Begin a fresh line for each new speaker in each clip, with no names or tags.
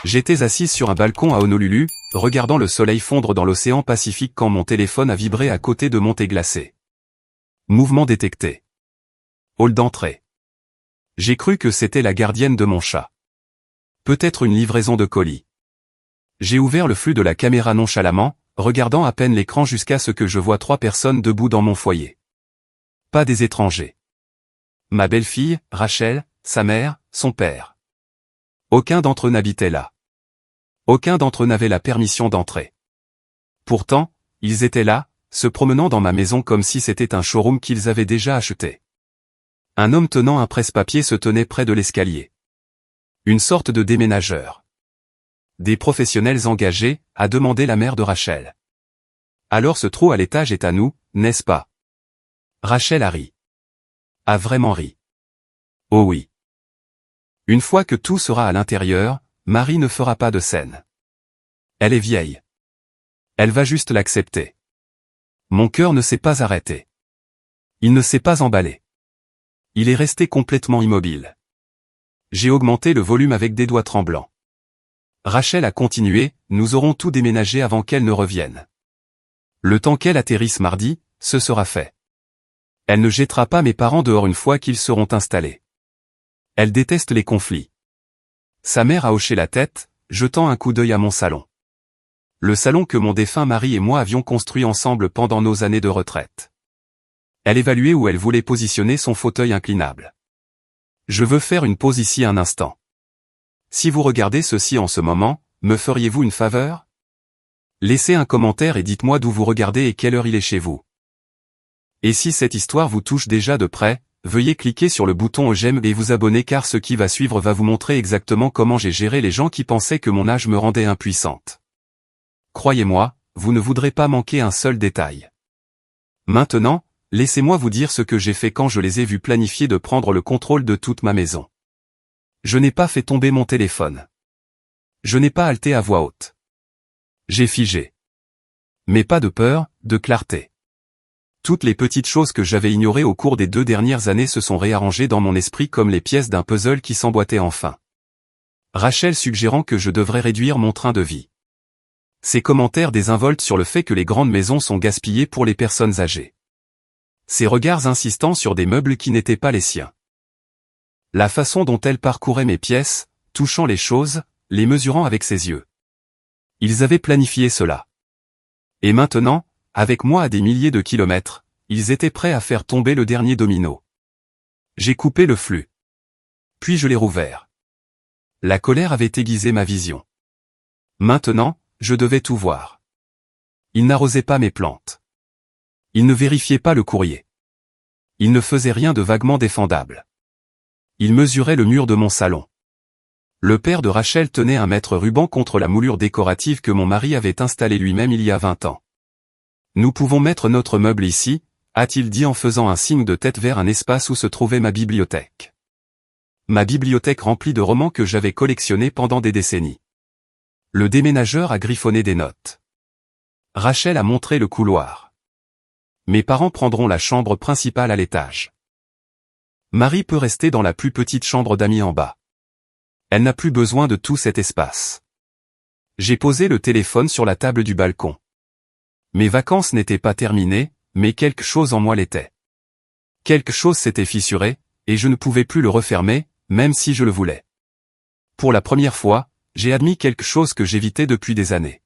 J'étais assise sur un balcon à Honolulu, regardant le soleil fondre dans l'océan Pacifique quand mon téléphone a vibré à côté de mon thé glacé. Mouvement détecté. Hall d'entrée. J'ai cru que c'était la gardienne de mon chat. Peut-être une livraison de colis. J'ai ouvert le flux de la caméra nonchalamment, regardant à peine l'écran jusqu'à ce que je voie 3 personnes debout dans mon foyer. Pas des étrangers. Ma belle-fille, Rachel, sa mère, son père. Aucun d'entre eux n'habitait là. Aucun d'entre eux n'avait la permission d'entrer. Pourtant, ils étaient là, se promenant dans ma maison comme si c'était un showroom qu'ils avaient déjà acheté. Un homme tenant un presse-papier se tenait près de l'escalier. Une sorte de déménageur. Des professionnels engagés, a demandé la mère de Rachel. Alors ce trou à l'étage est à nous, n'est-ce pas? Rachel a ri. A vraiment ri. Oh oui. Une fois que tout sera à l'intérieur, Marie ne fera pas de scène. Elle est vieille. Elle va juste l'accepter. Mon cœur ne s'est pas arrêté. Il ne s'est pas emballé. Il est resté complètement immobile. J'ai augmenté le volume avec des doigts tremblants. Rachel a continué, nous aurons tout déménagé avant qu'elle ne revienne. Le temps qu'elle atterrisse mardi, ce sera fait. Elle ne jettera pas mes parents dehors une fois qu'ils seront installés. Elle déteste les conflits. Sa mère a hoché la tête, jetant un coup d'œil à mon salon. Le salon que mon défunt mari et moi avions construit ensemble pendant nos années de retraite. Elle évaluait où elle voulait positionner son fauteuil inclinable. Je veux faire une pause ici un instant. Si vous regardez ceci en ce moment, me feriez-vous une faveur? Laissez un commentaire et dites-moi d'où vous regardez et quelle heure il est chez vous. Et si cette histoire vous touche déjà de près, veuillez cliquer sur le bouton j'aime et vous abonner car ce qui va suivre va vous montrer exactement comment j'ai géré les gens qui pensaient que mon âge me rendait impuissante. Croyez-moi, vous ne voudrez pas manquer un seul détail. Maintenant, laissez-moi vous dire ce que j'ai fait quand je les ai vus planifier de prendre le contrôle de toute ma maison. Je n'ai pas fait tomber mon téléphone. Je n'ai pas haleté à voix haute. J'ai figé. Mais pas de peur, de clarté. Toutes les petites choses que j'avais ignorées au cours des 2 dernières années se sont réarrangées dans mon esprit comme les pièces d'un puzzle qui s'emboîtait enfin. Rachel suggérant que je devrais réduire mon train de vie. Ses commentaires désinvoltes sur le fait que les grandes maisons sont gaspillées pour les personnes âgées. Ses regards insistants sur des meubles qui n'étaient pas les siens. La façon dont elle parcourait mes pièces, touchant les choses, les mesurant avec ses yeux. Ils avaient planifié cela. Et maintenant, avec moi à des milliers de kilomètres, ils étaient prêts à faire tomber le dernier domino. J'ai coupé le flux. Puis je l'ai rouvert. La colère avait aiguisé ma vision. Maintenant, je devais tout voir. Il n'arrosait pas mes plantes. Il ne vérifiait pas le courrier. Il ne faisait rien de vaguement défendable. Il mesurait le mur de mon salon. Le père de Rachel tenait un mètre ruban contre la moulure décorative que mon mari avait installée lui-même il y a 20 ans. Nous pouvons mettre notre meuble ici, a-t-il dit en faisant un signe de tête vers un espace où se trouvait ma bibliothèque. Ma bibliothèque remplie de romans que j'avais collectionnés pendant des décennies. Le déménageur a griffonné des notes. Rachel a montré le couloir. Mes parents prendront la chambre principale à l'étage. Marie peut rester dans la plus petite chambre d'amis en bas. Elle n'a plus besoin de tout cet espace. J'ai posé le téléphone sur la table du balcon. Mes vacances n'étaient pas terminées, mais quelque chose en moi l'était. Quelque chose s'était fissuré, et je ne pouvais plus le refermer, même si je le voulais. Pour la première fois, j'ai admis quelque chose que j'évitais depuis des années.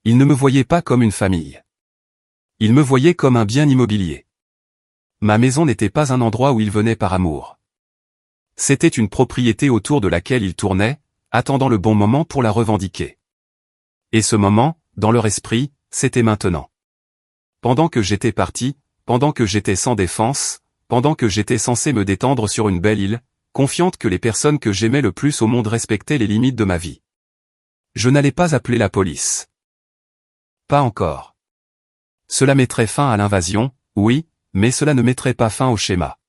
Ils ne me voyaient pas comme une famille. Ils me voyaient comme un bien immobilier. Ma maison n'était pas un endroit où ils venaient par amour. C'était une propriété autour de laquelle ils tournaient, attendant le bon moment pour la revendiquer. Et ce moment, dans leur esprit, c'était maintenant. Pendant que j'étais parti, pendant que j'étais sans défense, pendant que j'étais censé me détendre sur une belle île, confiante que les personnes que j'aimais le plus au monde respectaient les limites de ma vie. Je n'allais pas appeler la police. Pas encore. Cela mettrait fin à l'invasion, oui, mais cela ne mettrait pas fin au schéma.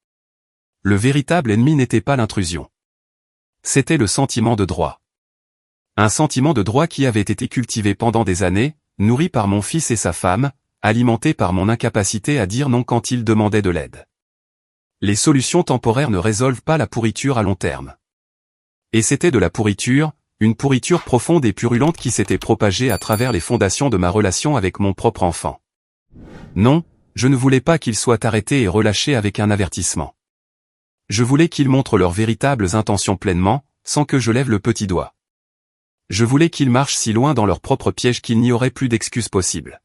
Le véritable ennemi n'était pas l'intrusion. C'était le sentiment de droit. Un sentiment de droit qui avait été cultivé pendant des années, nourri par mon fils et sa femme, alimenté par mon incapacité à dire non quand ils demandaient de l'aide. Les solutions temporaires ne résolvent pas la pourriture à long terme. Et c'était de la pourriture, Une pourriture profonde et purulente qui s'était propagée à travers les fondations de ma relation avec mon propre enfant. Non, je ne voulais pas qu'ils soient arrêtés et relâchés avec un avertissement. Je voulais qu'ils montrent leurs véritables intentions pleinement, sans que je lève le petit doigt. Je voulais qu'ils marchent si loin dans leur propre piège qu'il n'y aurait plus d'excuses possibles.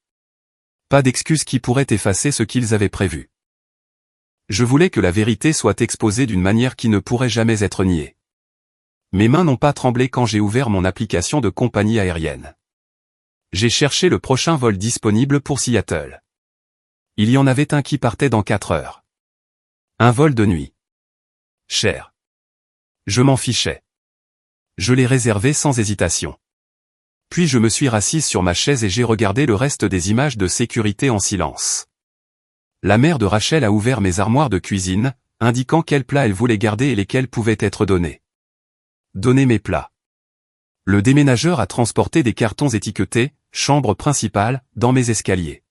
Pas d'excuses qui pourraient effacer ce qu'ils avaient prévu. Je voulais que la vérité soit exposée d'une manière qui ne pourrait jamais être niée. Mes mains n'ont pas tremblé quand j'ai ouvert mon application de compagnie aérienne. J'ai cherché le prochain vol disponible pour Seattle. Il y en avait un qui partait dans 4 heures. Un vol de nuit. Cher. Je m'en fichais. Je l'ai réservé sans hésitation. Puis je me suis rassise sur ma chaise et j'ai regardé le reste des images de sécurité en silence. La mère de Rachel a ouvert mes armoires de cuisine, indiquant quels plats elle voulait garder et lesquels pouvaient être donnés. Donner mes plats. Le déménageur a transporté des cartons étiquetés, chambre principale, dans mes escaliers.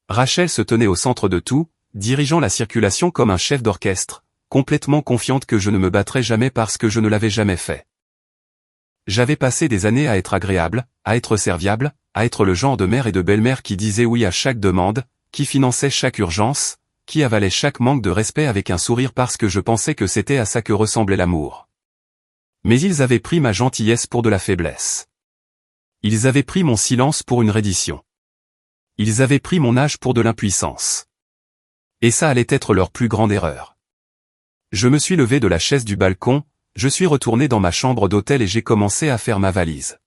Rachel se tenait au centre de tout, dirigeant la circulation comme un chef d'orchestre, complètement confiante que je ne me battrais jamais parce que je ne l'avais jamais fait. J'avais passé des années à être agréable, à être serviable, à être le genre de mère et de belle-mère qui disait oui à chaque demande, qui finançait chaque urgence, qui avalait chaque manque de respect avec un sourire parce que je pensais que c'était à ça que ressemblait l'amour. Mais ils avaient pris ma gentillesse pour de la faiblesse. Ils avaient pris mon silence pour une reddition. Ils avaient pris mon âge pour de l'impuissance. Et ça allait être leur plus grande erreur. Je me suis levé de la chaise du balcon, je suis retourné dans ma chambre d'hôtel et j'ai commencé à faire ma valise.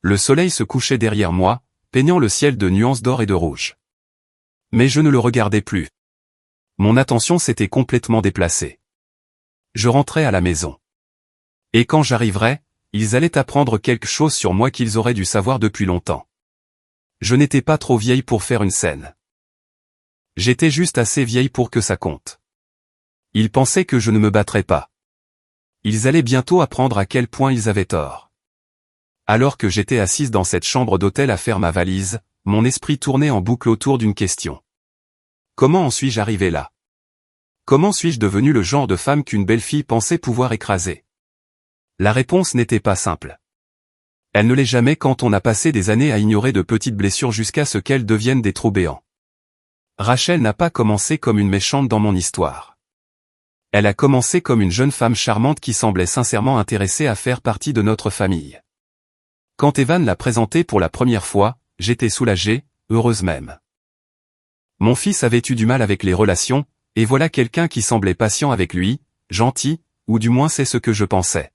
Le soleil se couchait derrière moi, peignant le ciel de nuances d'or et de rouge. Mais je ne le regardais plus. Mon attention s'était complètement déplacée. Je rentrais à la maison. Et quand j'arriverais, ils allaient apprendre quelque chose sur moi qu'ils auraient dû savoir depuis longtemps. Je n'étais pas trop vieille pour faire une scène. J'étais juste assez vieille pour que ça compte. Ils pensaient que je ne me battrais pas. Ils allaient bientôt apprendre à quel point ils avaient tort. Alors que j'étais assise dans cette chambre d'hôtel à faire ma valise, mon esprit tournait en boucle autour d'une question. Comment en suis-je arrivé là? Comment suis-je devenue le genre de femme qu'une belle fille pensait pouvoir écraser? La réponse n'était pas simple. Elle ne l'est jamais quand on a passé des années à ignorer de petites blessures jusqu'à ce qu'elles deviennent des trous béants. Rachel n'a pas commencé comme une méchante dans mon histoire. Elle a commencé comme une jeune femme charmante qui semblait sincèrement intéressée à faire partie de notre famille. Quand Evan l'a présentée pour la première fois, j'étais soulagée, heureuse même. Mon fils avait eu du mal avec les relations, et voilà quelqu'un qui semblait patient avec lui, gentil, ou du moins c'est ce que je pensais.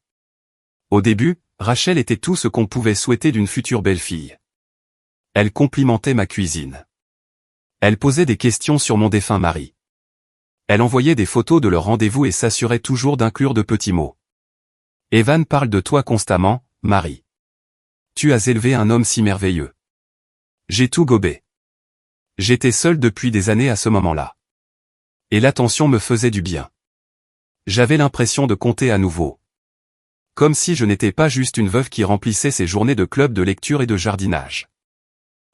Au début, Rachel était tout ce qu'on pouvait souhaiter d'une future belle-fille. Elle complimentait ma cuisine. Elle posait des questions sur mon défunt mari. Elle envoyait des photos de leur rendez-vous et s'assurait toujours d'inclure de petits mots. Evan parle de toi constamment, Marie. Tu as élevé un homme si merveilleux. J'ai tout gobé. J'étais seule depuis des années à ce moment-là. Et l'attention me faisait du bien. J'avais l'impression de compter à nouveau. Comme si je n'étais pas juste une veuve qui remplissait ses journées de club de lecture et de jardinage.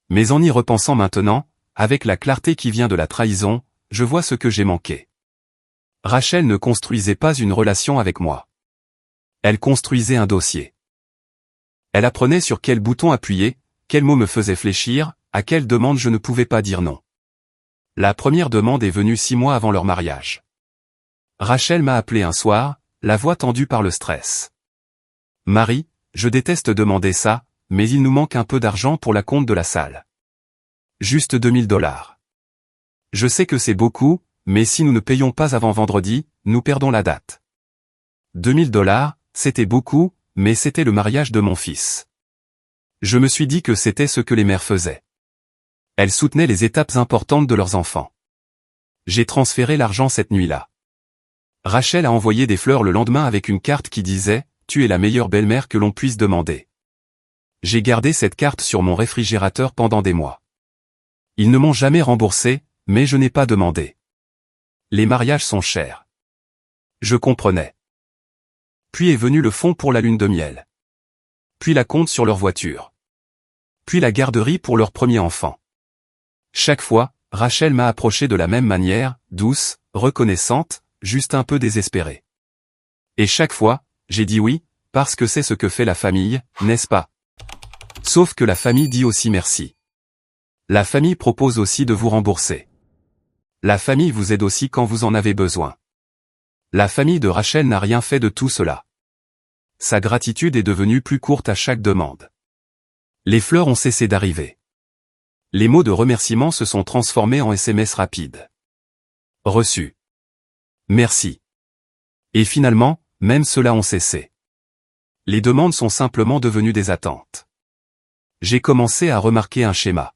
Mais en y repensant maintenant, avec la clarté qui vient de la trahison, je vois ce que j'ai manqué. Rachel ne construisait pas une relation avec moi. Elle construisait un dossier. Elle apprenait sur quel bouton appuyer, quel mot me faisait fléchir, à quelle demande je ne pouvais pas dire non. La première demande est venue 6 mois avant leur mariage. Rachel m'a appelé un soir, la voix tendue par le stress. Marie, je déteste demander ça, mais il nous manque un peu d'argent pour la compte de la salle. Juste $2000. Je sais que c'est beaucoup, mais si nous ne payons pas avant vendredi, nous perdons la date. $2000, c'était beaucoup, mais c'était le mariage de mon fils. Je me suis dit que c'était ce que les mères faisaient. Elles soutenaient les étapes importantes de leurs enfants. J'ai transféré l'argent cette nuit-là. Rachel a envoyé des fleurs le lendemain avec une carte qui disait « Tu es la meilleure belle-mère que l'on puisse demander ». J'ai gardé cette carte sur mon réfrigérateur pendant des mois. Ils ne m'ont jamais remboursé, mais je n'ai pas demandé. Les mariages sont chers. Je comprenais. Puis est venu le fonds pour la lune de miel. Puis la compte sur leur voiture. Puis la garderie pour leur premier enfant. Chaque fois, Rachel m'a approché de la même manière, douce, reconnaissante, juste un peu désespérée. Et chaque fois, j'ai dit oui, parce que c'est ce que fait la famille, n'est-ce pas? Sauf que la famille dit aussi merci. La famille propose aussi de vous rembourser. La famille vous aide aussi quand vous en avez besoin. La famille de Rachel n'a rien fait de tout cela. Sa gratitude est devenue plus courte à chaque demande. Les fleurs ont cessé d'arriver. Les mots de remerciement se sont transformés en SMS rapides. Reçu. Merci. Et finalement, même ceux-là ont cessé. Les demandes sont simplement devenues des attentes. J'ai commencé à remarquer un schéma.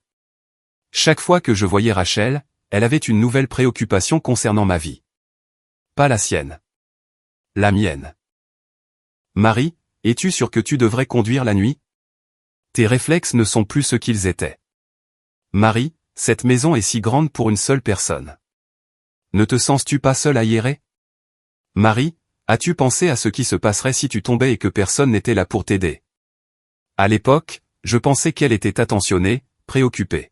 Chaque fois que je voyais Rachel, elle avait une nouvelle préoccupation concernant ma vie. Pas la sienne. La mienne. Marie, es-tu sûre que tu devrais conduire la nuit? Tes réflexes ne sont plus ce qu'ils étaient. Marie, cette maison est si grande pour une seule personne. Ne te sens-tu pas seule à y errer? Marie, as-tu pensé à ce qui se passerait si tu tombais et que personne n'était là pour t'aider? À l'époque, je pensais qu'elle était attentionnée, préoccupée.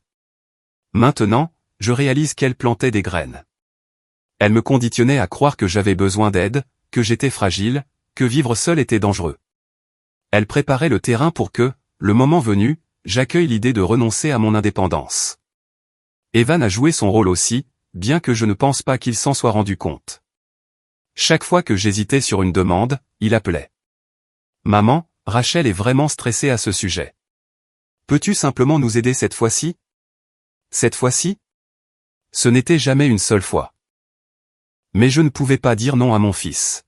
Maintenant, je réalise qu'elle plantait des graines. Elle me conditionnait à croire que j'avais besoin d'aide, que j'étais fragile, que vivre seul était dangereux. Elle préparait le terrain pour que, le moment venu, j'accueille l'idée de renoncer à mon indépendance. Evan a joué son rôle aussi, bien que je ne pense pas qu'il s'en soit rendu compte. Chaque fois que j'hésitais sur une demande, il appelait. Maman, Rachel est vraiment stressée à ce sujet. Peux-tu simplement nous aider cette fois-ci? Cette fois-ci? Ce n'était jamais une seule fois. Mais je ne pouvais pas dire non à mon fils.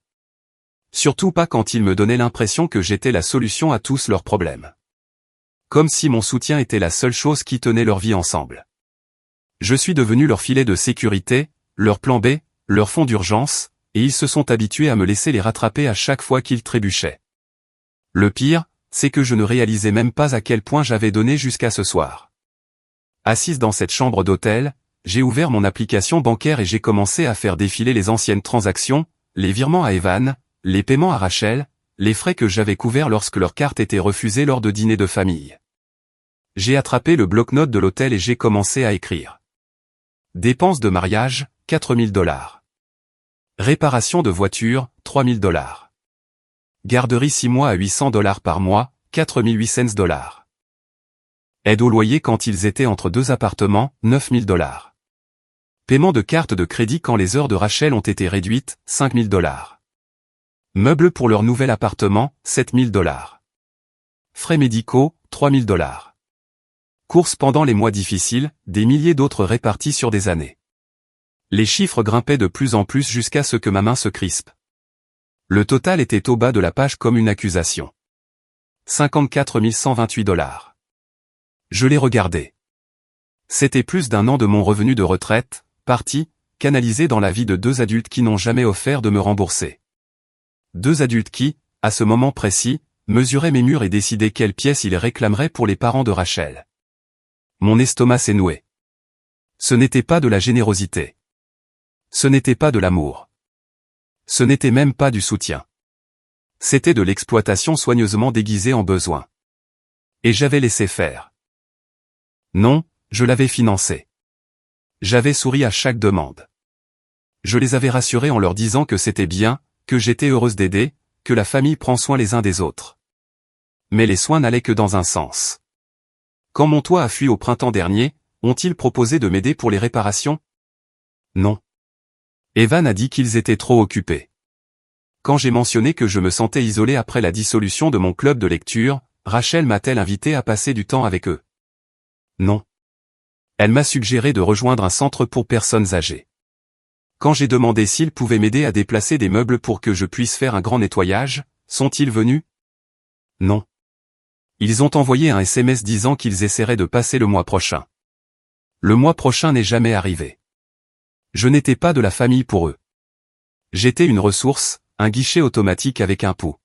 Surtout pas quand il me donnait l'impression que j'étais la solution à tous leurs problèmes. Comme si mon soutien était la seule chose qui tenait leur vie ensemble. Je suis devenu leur filet de sécurité, leur plan B, leur fonds d'urgence, et ils se sont habitués à me laisser les rattraper à chaque fois qu'ils trébuchaient. Le pire, c'est que je ne réalisais même pas à quel point j'avais donné jusqu'à ce soir. Assise dans cette chambre d'hôtel, j'ai ouvert mon application bancaire et j'ai commencé à faire défiler les anciennes transactions, les virements à Evan, les paiements à Rachel, les frais que j'avais couverts lorsque leur carte était refusée lors de dîners de famille. J'ai attrapé le bloc-notes de l'hôtel et j'ai commencé à écrire. Dépenses de mariage, 4 000 $. Réparation de voiture, 3 000 $. Garderie 6 mois à 800 $ par mois, 4 800 $. Aide au loyer quand ils étaient entre deux appartements, 9 000 $. Paiement de carte de crédit quand les heures de Rachel ont été réduites, 5 000 $. Meubles pour leur nouvel appartement, 7 000 $. Frais médicaux, 3 000 $. Courses pendant les mois difficiles, des milliers d'autres répartis sur des années. Les chiffres grimpaient de plus en plus jusqu'à ce que ma main se crispe. Le total était au bas de la page comme une accusation. 54 128 $. Je l'ai regardé. C'était plus d'1 an de mon revenu de retraite, parti, canalisé dans la vie de deux adultes qui n'ont jamais offert de me rembourser. Deux adultes qui, à ce moment précis, mesuraient mes murs et décidaient quelle pièce ils réclameraient pour les parents de Rachel. Mon estomac s'est noué. Ce n'était pas de la générosité. Ce n'était pas de l'amour. Ce n'était même pas du soutien. C'était de l'exploitation soigneusement déguisée en besoin. Et j'avais laissé faire. Non, je l'avais financé. J'avais souri à chaque demande. Je les avais rassurés en leur disant que c'était bien, que j'étais heureuse d'aider, que la famille prend soin les uns des autres. Mais les soins n'allaient que dans un sens. Quand mon toit a fui au printemps dernier, ont-ils proposé de m'aider pour les réparations? Non. Evan a dit qu'ils étaient trop occupés. Quand j'ai mentionné que je me sentais isolé après la dissolution de mon club de lecture, Rachel m'a-t-elle invité à passer du temps avec eux? Non. Elle m'a suggéré de rejoindre un centre pour personnes âgées. Quand j'ai demandé s'ils pouvaient m'aider à déplacer des meubles pour que je puisse faire un grand nettoyage, sont-ils venus? Non. Ils ont envoyé un SMS disant qu'ils essaieraient de passer le mois prochain. Le mois prochain n'est jamais arrivé. Je n'étais pas de la famille pour eux. J'étais une ressource, un guichet automatique avec un pouls.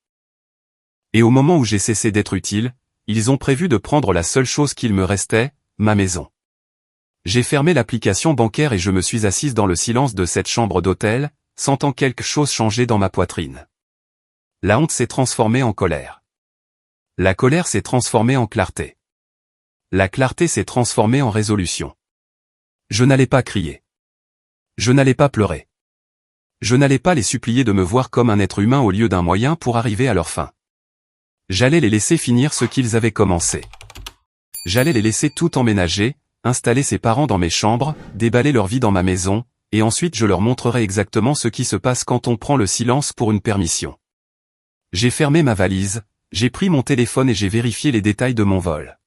Et au moment où j'ai cessé d'être utile, ils ont prévu de prendre la seule chose qu'il me restait, ma maison. J'ai fermé l'application bancaire et je me suis assise dans le silence de cette chambre d'hôtel, sentant quelque chose changer dans ma poitrine. La honte s'est transformée en colère. La colère s'est transformée en clarté. La clarté s'est transformée en résolution. Je n'allais pas crier. Je n'allais pas pleurer. Je n'allais pas les supplier de me voir comme un être humain au lieu d'un moyen pour arriver à leur fin. J'allais les laisser finir ce qu'ils avaient commencé. J'allais les laisser tout emménager, installer ses parents dans mes chambres, déballer leur vie dans ma maison, et ensuite je leur montrerai exactement ce qui se passe quand on prend le silence pour une permission. J'ai fermé ma valise, j'ai pris mon téléphone et j'ai vérifié les détails de mon vol.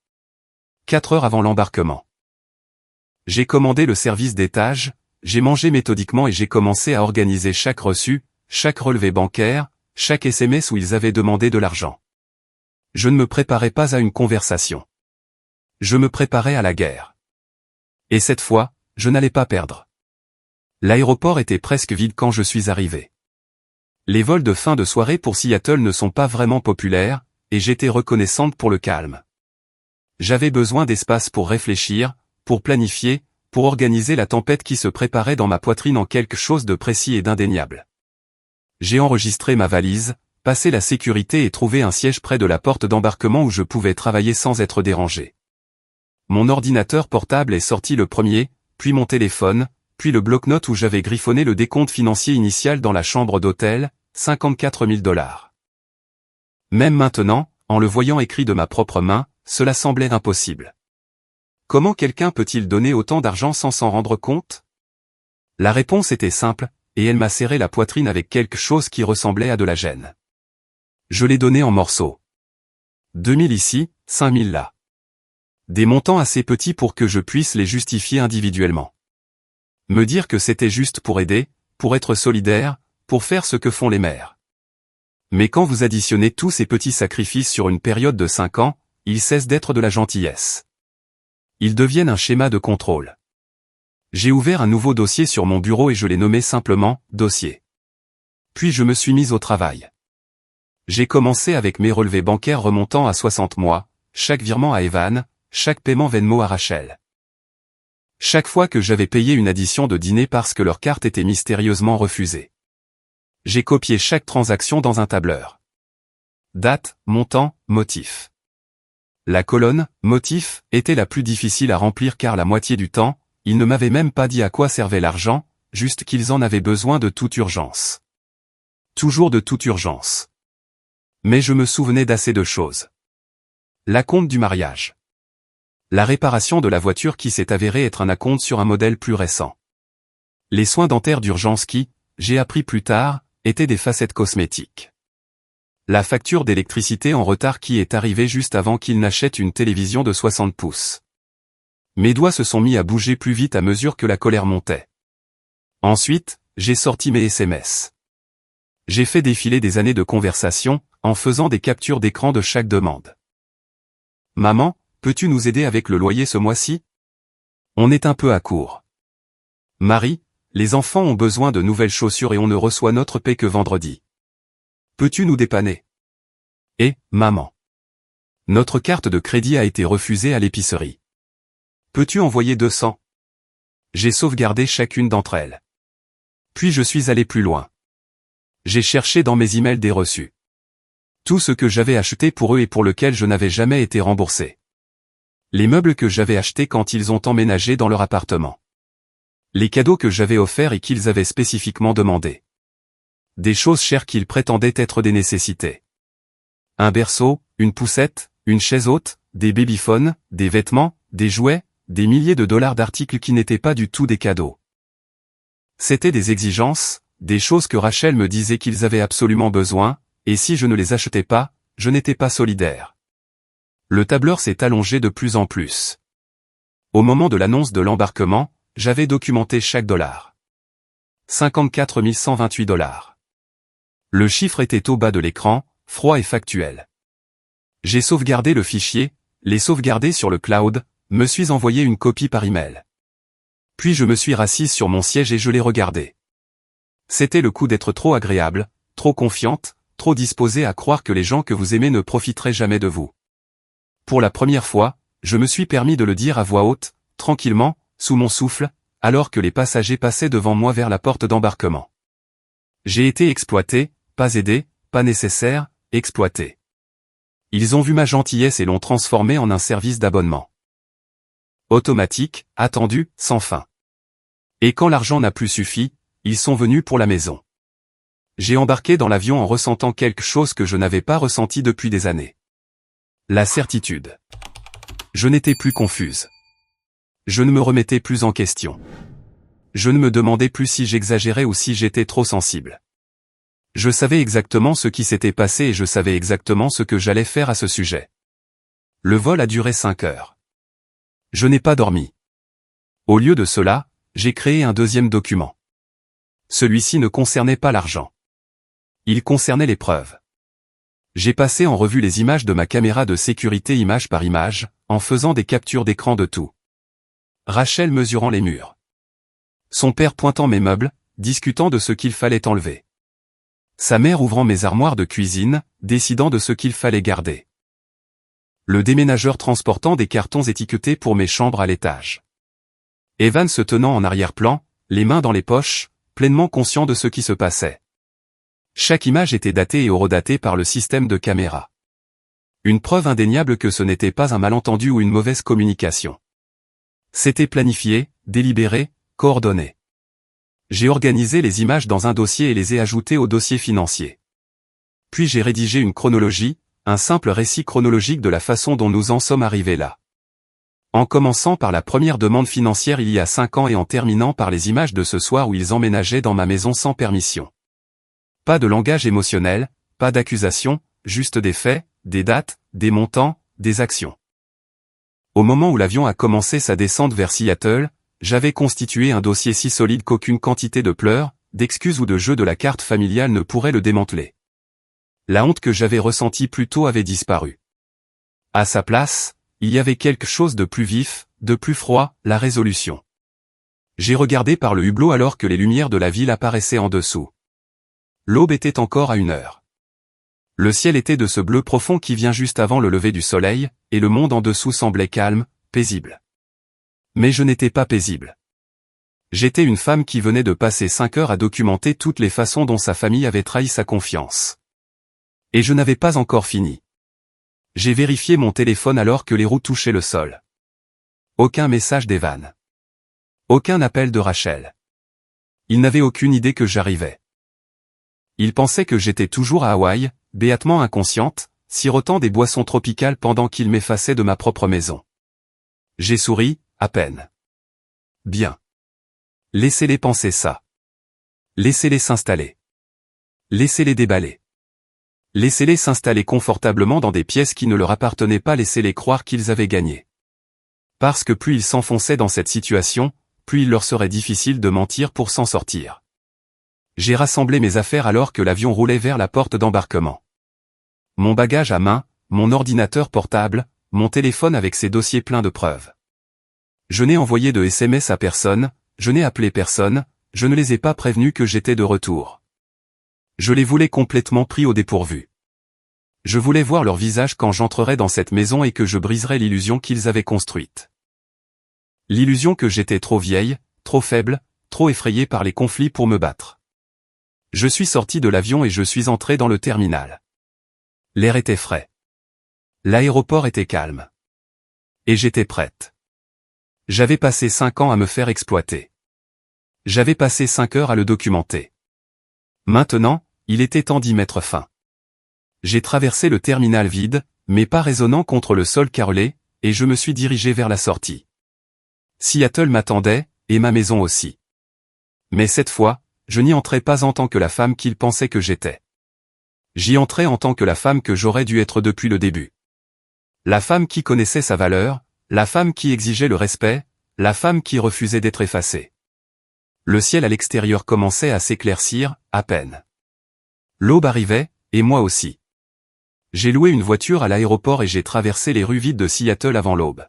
4 heures avant l'embarquement. J'ai commandé le service d'étage, j'ai mangé méthodiquement et j'ai commencé à organiser chaque reçu, chaque relevé bancaire, chaque SMS où ils avaient demandé de l'argent. Je ne me préparais pas à une conversation. Je me préparais à la guerre. Et cette fois, je n'allais pas perdre. L'aéroport était presque vide quand je suis arrivé. Les vols de fin de soirée pour Seattle ne sont pas vraiment populaires, et j'étais reconnaissante pour le calme. J'avais besoin d'espace pour réfléchir, pour planifier, pour organiser la tempête qui se préparait dans ma poitrine en quelque chose de précis et d'indéniable. J'ai enregistré ma valise, passé la sécurité et trouvé un siège près de la porte d'embarquement où je pouvais travailler sans être dérangé. Mon ordinateur portable est sorti le premier, puis mon téléphone, puis le bloc-notes où j'avais griffonné le décompte financier initial dans la chambre d'hôtel, 54 000 $. Même maintenant, en le voyant écrit de ma propre main, cela semblait impossible. Comment quelqu'un peut-il donner autant d'argent sans s'en rendre compte? La réponse était simple, et elle m'a serré la poitrine avec quelque chose qui ressemblait à de la gêne. Je l'ai donné en morceaux. 2 000 ici, 5 000 là. Des montants assez petits pour que je puisse les justifier individuellement. Me dire que c'était juste pour aider, pour être solidaire, pour faire ce que font les mères. Mais quand vous additionnez tous ces petits sacrifices sur une période de 5 ans, ils cessent d'être de la gentillesse. Ils deviennent un schéma de contrôle. J'ai ouvert un nouveau dossier sur mon bureau et je l'ai nommé simplement « dossier ». Puis je me suis mise au travail. J'ai commencé avec mes relevés bancaires remontant à 60 mois, chaque virement à Evan, chaque paiement Venmo à Rachel. Chaque fois que j'avais payé une addition de dîner parce que leur carte était mystérieusement refusée. J'ai copié chaque transaction dans un tableur. Date, montant, motif. La colonne « motif » était la plus difficile à remplir car la moitié du temps, ils ne m'avaient même pas dit à quoi servait l'argent, juste qu'ils en avaient besoin de toute urgence. Toujours de toute urgence. Mais je me souvenais d'assez de choses. L'acompte du mariage. La réparation de la voiture qui s'est avérée être un acompte sur un modèle plus récent. Les soins dentaires d'urgence qui, j'ai appris plus tard, étaient des facettes cosmétiques. La facture d'électricité en retard qui est arrivée juste avant qu'il n'achète une télévision de 60 pouces. Mes doigts se sont mis à bouger plus vite à mesure que la colère montait. Ensuite, j'ai sorti mes SMS. J'ai fait défiler des années de conversation, en faisant des captures d'écran de chaque demande. Maman, peux-tu nous aider avec le loyer ce mois-ci? On est un peu à court. Marie, les enfants ont besoin de nouvelles chaussures et on ne reçoit notre paie que vendredi. Peux-tu nous dépanner? Et, maman. Notre carte de crédit a été refusée à l'épicerie. Peux-tu envoyer 200? J'ai sauvegardé chacune d'entre elles. Puis je suis allé plus loin. J'ai cherché dans mes emails des reçus. Tout ce que j'avais acheté pour eux et pour lequel je n'avais jamais été remboursé. Les meubles que j'avais achetés quand ils ont emménagé dans leur appartement. Les cadeaux que j'avais offerts et qu'ils avaient spécifiquement demandés. Des choses chères qu'ils prétendaient être des nécessités. Un berceau, une poussette, une chaise haute, des babyphones, des vêtements, des jouets, des milliers de dollars d'articles qui n'étaient pas du tout des cadeaux. C'étaient des exigences, des choses que Rachel me disait qu'ils avaient absolument besoin, et si je ne les achetais pas, je n'étais pas solidaire. Le tableur s'est allongé de plus en plus. Au moment de l'annonce de l'embarquement, j'avais documenté chaque dollar. 54 128 $. Le chiffre était au bas de l'écran, froid et factuel. J'ai sauvegardé le fichier, l'ai sauvegardé sur le cloud, me suis envoyé une copie par email. Puis je me suis rassise sur mon siège et je l'ai regardé. C'était le coup d'être trop agréable, trop confiante, trop disposée à croire que les gens que vous aimez ne profiteraient jamais de vous. Pour la première fois, je me suis permis de le dire à voix haute, tranquillement, sous mon souffle, alors que les passagers passaient devant moi vers la porte d'embarquement. J'ai été exploité, pas aidé, pas nécessaire, exploité. Ils ont vu ma gentillesse et l'ont transformé en un service d'abonnement. Automatique, attendu, sans fin. Et quand l'argent n'a plus suffi, ils sont venus pour la maison. J'ai embarqué dans l'avion en ressentant quelque chose que je n'avais pas ressenti depuis des années. La certitude. Je n'étais plus confuse. Je ne me remettais plus en question. Je ne me demandais plus si j'exagérais ou si j'étais trop sensible. Je savais exactement ce qui s'était passé et je savais exactement ce que j'allais faire à ce sujet. Le vol a duré 5 heures. Je n'ai pas dormi. Au lieu de cela, j'ai créé un deuxième document. Celui-ci ne concernait pas l'argent. Il concernait les preuves. J'ai passé en revue les images de ma caméra de sécurité image par image, en faisant des captures d'écran de tout. Rachel mesurant les murs. Son père pointant mes meubles, discutant de ce qu'il fallait enlever. Sa mère ouvrant mes armoires de cuisine, décidant de ce qu'il fallait garder. Le déménageur transportant des cartons étiquetés pour mes chambres à l'étage. Evan se tenant en arrière-plan, les mains dans les poches, pleinement conscient de ce qui se passait. Chaque image était datée et horodatée par le système de caméra. Une preuve indéniable que ce n'était pas un malentendu ou une mauvaise communication. C'était planifié, délibéré, coordonné. J'ai organisé les images dans un dossier et les ai ajoutées au dossier financier. Puis j'ai rédigé une chronologie, un simple récit chronologique de la façon dont nous en sommes arrivés là. En commençant par la première demande financière il y a 5 ans et en terminant par les images de ce soir où ils emménageaient dans ma maison sans permission. Pas de langage émotionnel, pas d'accusation, juste des faits, des dates, des montants, des actions. Au moment où l'avion a commencé sa descente vers Seattle, j'avais constitué un dossier si solide qu'aucune quantité de pleurs, d'excuses ou de jeux de la carte familiale ne pourrait le démanteler. La honte que j'avais ressentie plus tôt avait disparu. À sa place, il y avait quelque chose de plus vif, de plus froid, la résolution. J'ai regardé par le hublot alors que les lumières de la ville apparaissaient en dessous. L'aube était encore à 1 heure. Le ciel était de ce bleu profond qui vient juste avant le lever du soleil, et le monde en dessous semblait calme, paisible. Mais je n'étais pas paisible. J'étais une femme qui venait de passer 5 heures à documenter toutes les façons dont sa famille avait trahi sa confiance. Et je n'avais pas encore fini. J'ai vérifié mon téléphone alors que les roues touchaient le sol. Aucun message d'Evan. Aucun appel de Rachel. Il n'avait aucune idée que j'arrivais. Il pensait que j'étais toujours à Hawaï, béatement inconsciente, sirotant des boissons tropicales pendant qu'il m'effaçait de ma propre maison. J'ai souri, à peine. Bien. Laissez-les penser ça. Laissez-les s'installer. Laissez-les déballer. Laissez-les s'installer confortablement dans des pièces qui ne leur appartenaient pas, laissez-les croire qu'ils avaient gagné. Parce que plus ils s'enfonçaient dans cette situation, plus il leur serait difficile de mentir pour s'en sortir. J'ai rassemblé mes affaires alors que l'avion roulait vers la porte d'embarquement. Mon bagage à main, mon ordinateur portable, mon téléphone avec ses dossiers pleins de preuves. Je n'ai envoyé de SMS à personne, je n'ai appelé personne, je ne les ai pas prévenus que j'étais de retour. Je les voulais complètement pris au dépourvu. Je voulais voir leur visage quand j'entrerais dans cette maison et que je briserais l'illusion qu'ils avaient construite. L'illusion que j'étais trop vieille, trop faible, trop effrayée par les conflits pour me battre. Je suis sorti de l'avion et je suis entré dans le terminal. L'air était frais. L'aéroport était calme. Et j'étais prête. J'avais passé 5 ans à me faire exploiter. J'avais passé 5 heures à le documenter. Maintenant, il était temps d'y mettre fin. J'ai traversé le terminal vide, mais pas résonnant contre le sol carrelé, et je me suis dirigé vers la sortie. Seattle m'attendait, et ma maison aussi. Mais cette fois, je n'y entrais pas en tant que la femme qu'il pensait que j'étais. J'y entrais en tant que la femme que j'aurais dû être depuis le début. La femme qui connaissait sa valeur, la femme qui exigeait le respect, la femme qui refusait d'être effacée. Le ciel à l'extérieur commençait à s'éclaircir, à peine. L'aube arrivait, et moi aussi. J'ai loué une voiture à l'aéroport et j'ai traversé les rues vides de Seattle avant l'aube.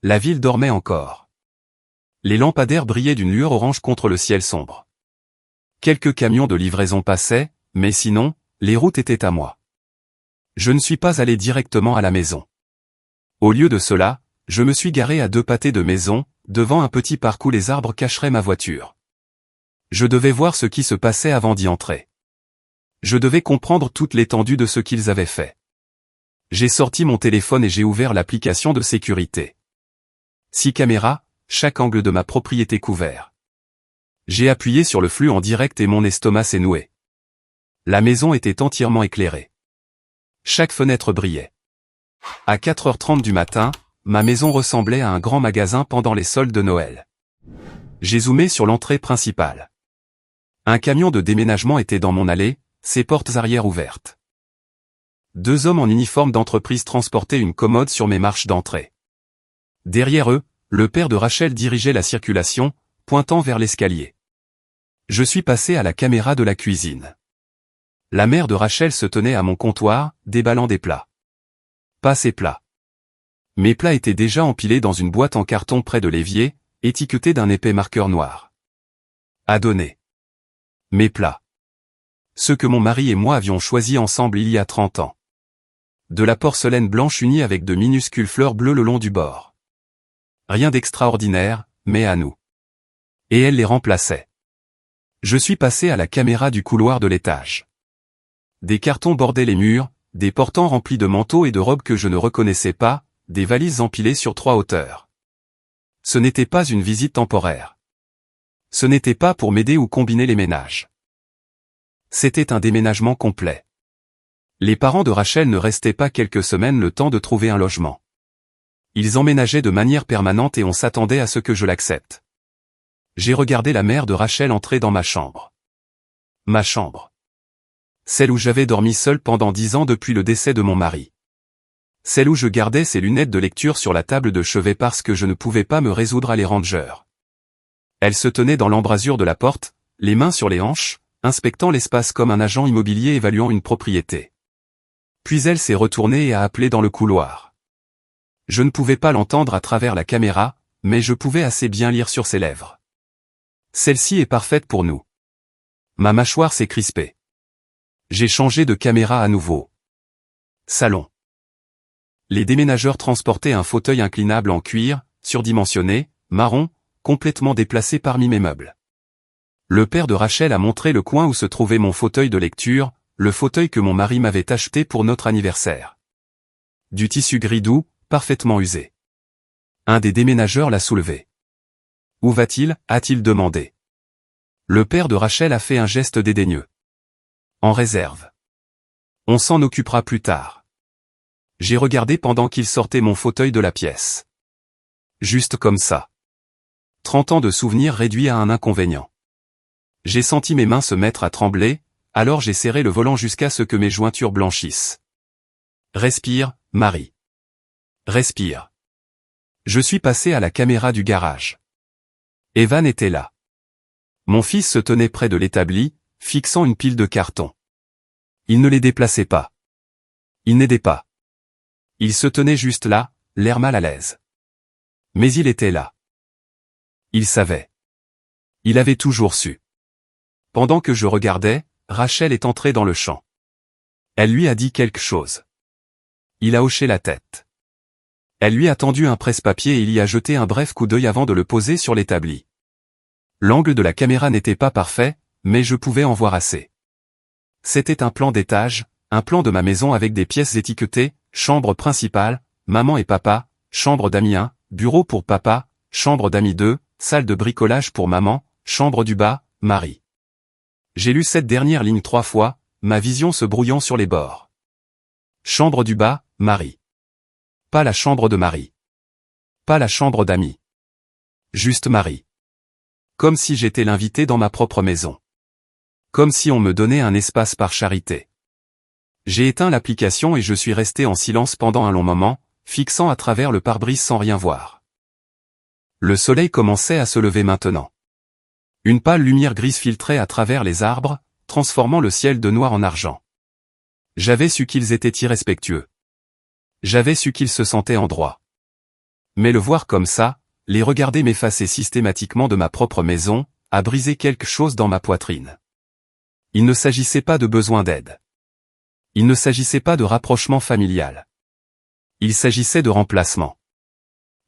La ville dormait encore. Les lampadaires brillaient d'une lueur orange contre le ciel sombre. Quelques camions de livraison passaient, mais sinon, les routes étaient à moi. Je ne suis pas allé directement à la maison. Au lieu de cela, je me suis garé à 2 pâtés de maison, devant un petit parc où les arbres cacheraient ma voiture. Je devais voir ce qui se passait avant d'y entrer. Je devais comprendre toute l'étendue de ce qu'ils avaient fait. J'ai sorti mon téléphone et j'ai ouvert l'application de sécurité. 6 caméras, chaque angle de ma propriété couvert. J'ai appuyé sur le flux en direct et mon estomac s'est noué. La maison était entièrement éclairée. Chaque fenêtre brillait. À 4h30 du matin, ma maison ressemblait à un grand magasin pendant les soldes de Noël. J'ai zoomé sur l'entrée principale. Un camion de déménagement était dans mon allée, ses portes arrière ouvertes. 2 hommes en uniforme d'entreprise transportaient une commode sur mes marches d'entrée. Derrière eux, le père de Rachel dirigeait la circulation, pointant vers l'escalier. Je suis passé à la caméra de la cuisine. La mère de Rachel se tenait à mon comptoir, déballant des plats. Pas ses plats. Mes plats étaient déjà empilés dans une boîte en carton près de l'évier, étiquetés d'un épais marqueur noir. À donner. Mes plats. Ceux que mon mari et moi avions choisis ensemble il y a 30 ans. De la porcelaine blanche unie avec de minuscules fleurs bleues le long du bord. Rien d'extraordinaire, mais à nous. Et elle les remplaçait. Je suis passé à la caméra du couloir de l'étage. Des cartons bordaient les murs, des portants remplis de manteaux et de robes que je ne reconnaissais pas, des valises empilées sur 3 hauteurs. Ce n'était pas une visite temporaire. Ce n'était pas pour m'aider ou combiner les ménages. C'était un déménagement complet. Les parents de Rachel ne restaient pas quelques semaines le temps de trouver un logement. Ils emménageaient de manière permanente et on s'attendait à ce que je l'accepte. J'ai regardé la mère de Rachel entrer dans ma chambre. Ma chambre. Celle où j'avais dormi seul pendant 10 ans depuis le décès de mon mari. Celle où je gardais ses lunettes de lecture sur la table de chevet parce que je ne pouvais pas me résoudre à les ranger. Elle se tenait dans l'embrasure de la porte, les mains sur les hanches, inspectant l'espace comme un agent immobilier évaluant une propriété. Puis elle s'est retournée et a appelé dans le couloir. Je ne pouvais pas l'entendre à travers la caméra, mais je pouvais assez bien lire sur ses lèvres. Celle-ci est parfaite pour nous. Ma mâchoire s'est crispée. J'ai changé de caméra à nouveau. Salon. Les déménageurs transportaient un fauteuil inclinable en cuir, surdimensionné, marron, complètement déplacé parmi mes meubles. Le père de Rachel a montré le coin où se trouvait mon fauteuil de lecture, le fauteuil que mon mari m'avait acheté pour notre anniversaire. Du tissu gris doux, parfaitement usé. Un des déménageurs l'a soulevé. Où va-t-il, a-t-il demandé. Le père de Rachel a fait un geste dédaigneux. En réserve. On s'en occupera plus tard. J'ai regardé pendant qu'il sortait mon fauteuil de la pièce. Juste comme ça. 30 ans de souvenirs réduits à un inconvénient. J'ai senti mes mains se mettre à trembler, alors j'ai serré le volant jusqu'à ce que mes jointures blanchissent. Respire, Marie. Respire. Je suis passé à la caméra du garage. Evan était là. Mon fils se tenait près de l'établi, fixant une pile de cartons. Il ne les déplaçait pas. Il n'aidait pas. Il se tenait juste là, l'air mal à l'aise. Mais il était là. Il savait. Il avait toujours su. Pendant que je regardais, Rachel est entrée dans le champ. Elle lui a dit quelque chose. Il a hoché la tête. Elle lui a tendu un presse-papier et il y a jeté un bref coup d'œil avant de le poser sur l'établi. L'angle de la caméra n'était pas parfait, mais je pouvais en voir assez. C'était un plan d'étage, un plan de ma maison avec des pièces étiquetées, chambre principale, maman et papa, chambre d'amis 1, bureau pour papa, chambre d'amis 2, salle de bricolage pour maman, chambre du bas, Marie. J'ai lu cette dernière ligne 3 fois, ma vision se brouillant sur les bords. Chambre du bas, Marie. Pas la chambre de Marie. Pas la chambre d'amis. Juste Marie. Comme si j'étais l'invité dans ma propre maison. Comme si on me donnait un espace par charité. J'ai éteint l'application et je suis resté en silence pendant un long moment, fixant à travers le pare-brise sans rien voir. Le soleil commençait à se lever maintenant. Une pâle lumière grise filtrait à travers les arbres, transformant le ciel de noir en argent. J'avais su qu'ils étaient irrespectueux. J'avais su qu'ils se sentaient en droit. Mais le voir comme ça, les regarder m'effacer systématiquement de ma propre maison, a brisé quelque chose dans ma poitrine. Il ne s'agissait pas de besoin d'aide. Il ne s'agissait pas de rapprochement familial. Il s'agissait de remplacement.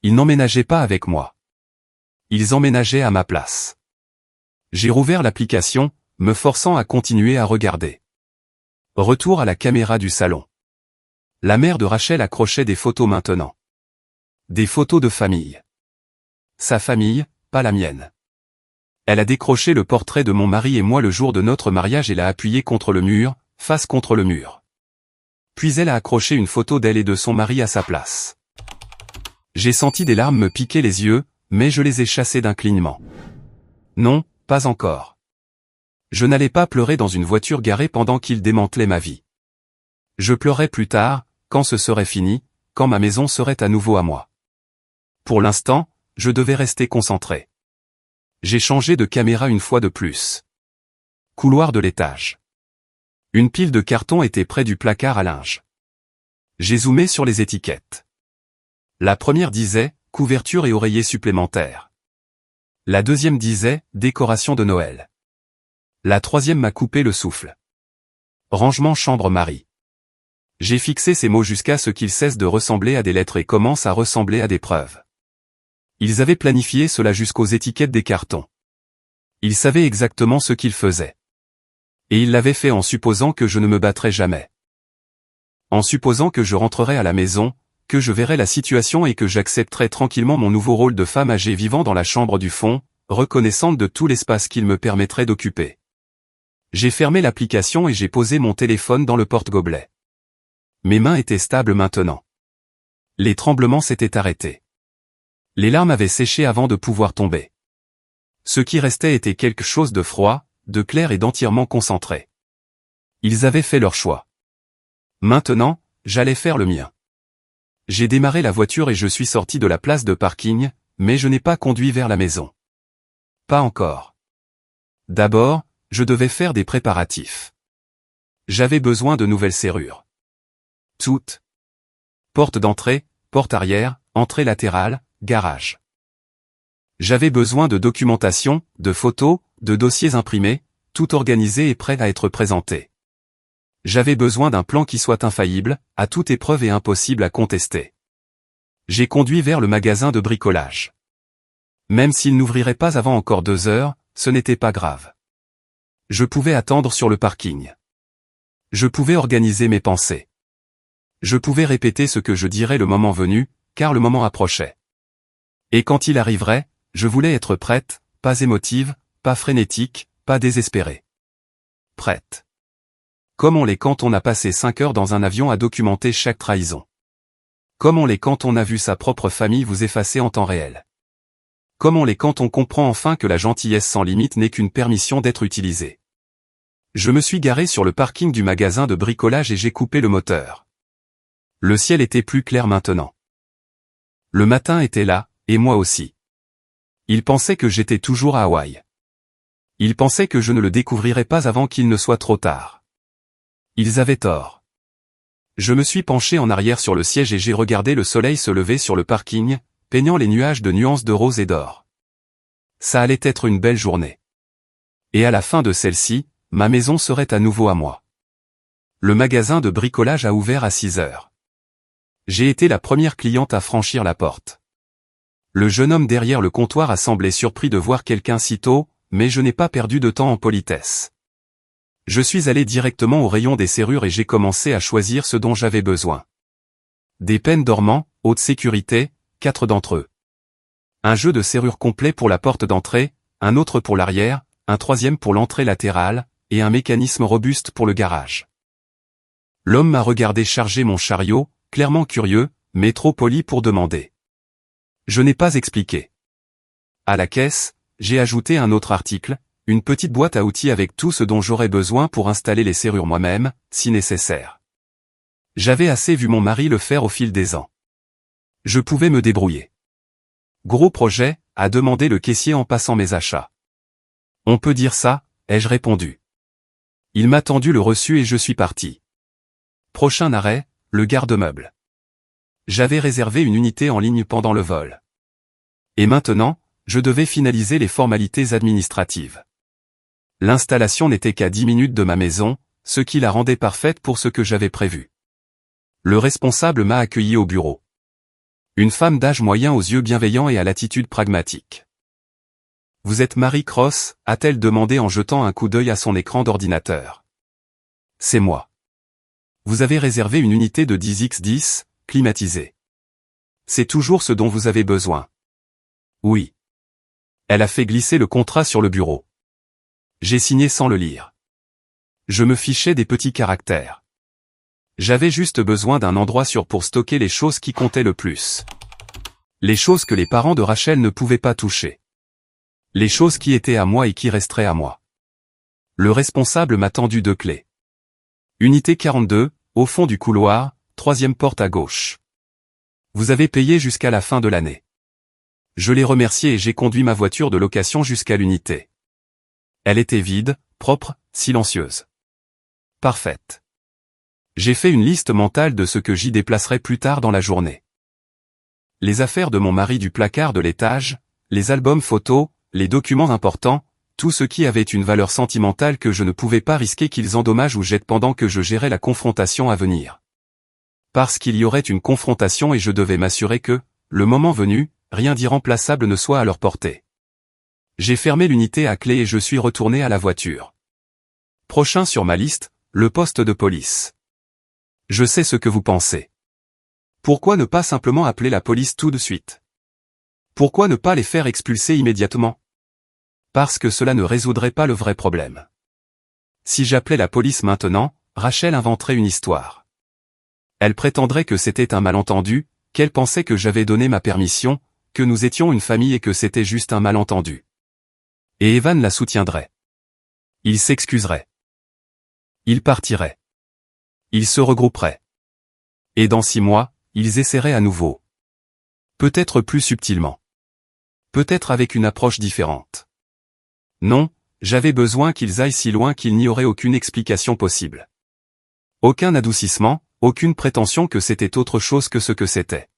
Ils n'emménageaient pas avec moi. Ils emménageaient à ma place. J'ai rouvert l'application, me forçant à continuer à regarder. Retour à la caméra du salon. La mère de Rachel accrochait des photos maintenant. Des photos de famille. Sa famille, pas la mienne. Elle a décroché le portrait de mon mari et moi le jour de notre mariage et l'a appuyé contre le mur, face contre le mur. Puis elle a accroché une photo d'elle et de son mari à sa place. J'ai senti des larmes me piquer les yeux, mais je les ai chassées d'un clignement. Non, pas encore. Je n'allais pas pleurer dans une voiture garée pendant qu'il démantelait ma vie. Je pleurais plus tard, quand ce serait fini, quand ma maison serait à nouveau à moi. Pour l'instant, je devais rester concentré. J'ai changé de caméra une fois de plus. Couloir de l'étage. Une pile de cartons était près du placard à linge. J'ai zoomé sur les étiquettes. La première disait « Couverture et oreiller supplémentaires ». La deuxième disait « Décoration de Noël ». La troisième m'a coupé le souffle. Rangement chambre Marie. J'ai fixé ces mots jusqu'à ce qu'ils cessent de ressembler à des lettres et commencent à ressembler à des preuves. Ils avaient planifié cela jusqu'aux étiquettes des cartons. Ils savaient exactement ce qu'ils faisaient. Et ils l'avaient fait en supposant que je ne me battrais jamais. En supposant que je rentrerais à la maison, que je verrais la situation et que j'accepterais tranquillement mon nouveau rôle de femme âgée vivant dans la chambre du fond, reconnaissante de tout l'espace qu'il me permettrait d'occuper. J'ai fermé l'application et j'ai posé mon téléphone dans le porte-gobelet. Mes mains étaient stables maintenant. Les tremblements s'étaient arrêtés. Les larmes avaient séché avant de pouvoir tomber. Ce qui restait était quelque chose de froid, de clair et d'entièrement concentré. Ils avaient fait leur choix. Maintenant, j'allais faire le mien. J'ai démarré la voiture et je suis sorti de la place de parking, mais je n'ai pas conduit vers la maison. Pas encore. D'abord, je devais faire des préparatifs. J'avais besoin de nouvelles serrures. Toutes. Porte d'entrée, porte arrière, entrée latérale, garage. J'avais besoin de documentation, de photos, de dossiers imprimés, tout organisé et prêt à être présenté. J'avais besoin d'un plan qui soit infaillible, à toute épreuve et impossible à contester. J'ai conduit vers le magasin de bricolage. Même s'il n'ouvrirait pas avant encore 2 heures, ce n'était pas grave. Je pouvais attendre sur le parking. Je pouvais organiser mes pensées. Je pouvais répéter ce que je dirais le moment venu, car le moment approchait. Et quand il arriverait, je voulais être prête, pas émotive, pas frénétique, pas désespérée. Prête. Comme on l'est quand on a passé 5 heures dans un avion à documenter chaque trahison. Comme on l'est quand on a vu sa propre famille vous effacer en temps réel. Comme on l'est quand on comprend enfin que la gentillesse sans limite n'est qu'une permission d'être utilisée. Je me suis garé sur le parking du magasin de bricolage et j'ai coupé le moteur. Le ciel était plus clair maintenant. Le matin était là, et moi aussi. Il pensait que j'étais toujours à Hawaï. Il pensait que je ne le découvrirais pas avant qu'il ne soit trop tard. Ils avaient tort. Je me suis penché en arrière sur le siège et j'ai regardé le soleil se lever sur le parking, peignant les nuages de nuances de rose et d'or. Ça allait être une belle journée. Et à la fin de celle-ci, ma maison serait à nouveau à moi. Le magasin de bricolage a ouvert à 6 heures. J'ai été la première cliente à franchir la porte. Le jeune homme derrière le comptoir a semblé surpris de voir quelqu'un si tôt, mais je n'ai pas perdu de temps en politesse. Je suis allé directement au rayon des serrures et j'ai commencé à choisir ce dont j'avais besoin. Des pennes dormants, haute sécurité, 4 d'entre eux. Un jeu de serrures complet pour la porte d'entrée, un autre pour l'arrière, un troisième pour l'entrée latérale, et un mécanisme robuste pour le garage. L'homme m'a regardé charger mon chariot, clairement curieux, mais trop poli pour demander. Je n'ai pas expliqué. À la caisse, j'ai ajouté un autre article, une petite boîte à outils avec tout ce dont j'aurais besoin pour installer les serrures moi-même, si nécessaire. J'avais assez vu mon mari le faire au fil des ans. Je pouvais me débrouiller. Gros projet, a demandé le caissier en passant mes achats. On peut dire ça, ai-je répondu. Il m'a tendu le reçu et je suis parti. Prochain arrêt, le garde-meuble. J'avais réservé une unité en ligne pendant le vol. Et maintenant, je devais finaliser les formalités administratives. L'installation n'était qu'à 10 minutes de ma maison, ce qui la rendait parfaite pour ce que j'avais prévu. Le responsable m'a accueilli au bureau. Une femme d'âge moyen aux yeux bienveillants et à l'attitude pragmatique. « Vous êtes Marie Cross ?» a-t-elle demandé en jetant un coup d'œil à son écran d'ordinateur. « C'est moi. Vous avez réservé une unité de 10x10, climatisée. C'est toujours ce dont vous avez besoin. » Oui. Elle a fait glisser le contrat sur le bureau. J'ai signé sans le lire. Je me fichais des petits caractères. J'avais juste besoin d'un endroit sûr pour stocker les choses qui comptaient le plus. Les choses que les parents de Rachel ne pouvaient pas toucher. Les choses qui étaient à moi et qui resteraient à moi. Le responsable m'a tendu 2 clés. Unité 42, au fond du couloir, 3e porte à gauche. Vous avez payé jusqu'à la fin de l'année. Je l'ai remercié et j'ai conduit ma voiture de location jusqu'à l'unité. Elle était vide, propre, silencieuse. Parfaite. J'ai fait une liste mentale de ce que j'y déplacerai plus tard dans la journée. Les affaires de mon mari du placard de l'étage, les albums photos, les documents importants, tout ce qui avait une valeur sentimentale que je ne pouvais pas risquer qu'ils endommagent ou jettent pendant que je gérais la confrontation à venir. Parce qu'il y aurait une confrontation et je devais m'assurer que, le moment venu, rien d'irremplaçable ne soit à leur portée. J'ai fermé l'unité à clé et je suis retourné à la voiture. Prochain sur ma liste, le poste de police. Je sais ce que vous pensez. Pourquoi ne pas simplement appeler la police tout de suite? Pourquoi ne pas les faire expulser immédiatement? Parce que cela ne résoudrait pas le vrai problème. Si j'appelais la police maintenant, Rachel inventerait une histoire. Elle prétendrait que c'était un malentendu, qu'elle pensait que j'avais donné ma permission, que nous étions une famille et que c'était juste un malentendu. Et Evan la soutiendrait. Il s'excuserait. Il partirait. Ils se regrouperaient. Et dans 6 mois, ils essaieraient à nouveau. Peut-être plus subtilement. Peut-être avec une approche différente. Non, j'avais besoin qu'ils aillent si loin qu'il n'y aurait aucune explication possible. Aucun adoucissement, aucune prétention que c'était autre chose que ce que c'était.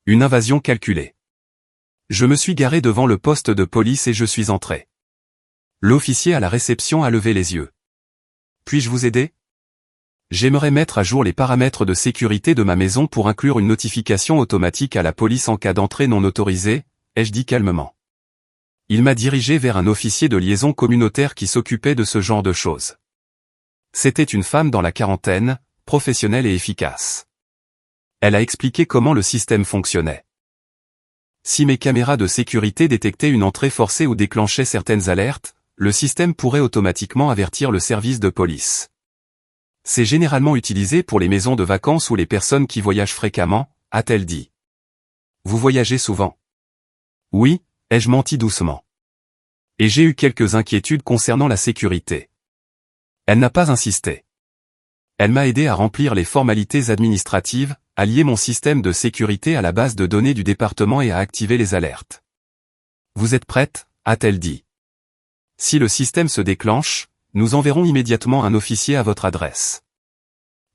Une invasion calculée. Je me suis garé devant le poste de police et je suis entré. L'officier à la réception a levé les yeux. Puis-je vous aider? J'aimerais mettre à jour les paramètres de sécurité de ma maison pour inclure une notification automatique à la police en cas d'entrée non autorisée, ai-je dit calmement. Il m'a dirigé vers un officier de liaison communautaire qui s'occupait de ce genre de choses. C'était une femme dans la quarantaine, professionnelle et efficace. Elle a expliqué comment le système fonctionnait. Si mes caméras de sécurité détectaient une entrée forcée ou déclenchaient certaines alertes, le système pourrait automatiquement avertir le service de police. C'est généralement utilisé pour les maisons de vacances ou les personnes qui voyagent fréquemment, a-t-elle dit. Vous voyagez souvent? Oui, ai-je menti doucement. Et j'ai eu quelques inquiétudes concernant la sécurité. Elle n'a pas insisté. Elle m'a aidé à remplir les formalités administratives, à lier mon système de sécurité à la base de données du département et à activer les alertes. Vous êtes prête, a-t-elle dit. Si le système se déclenche, nous enverrons immédiatement un officier à votre adresse.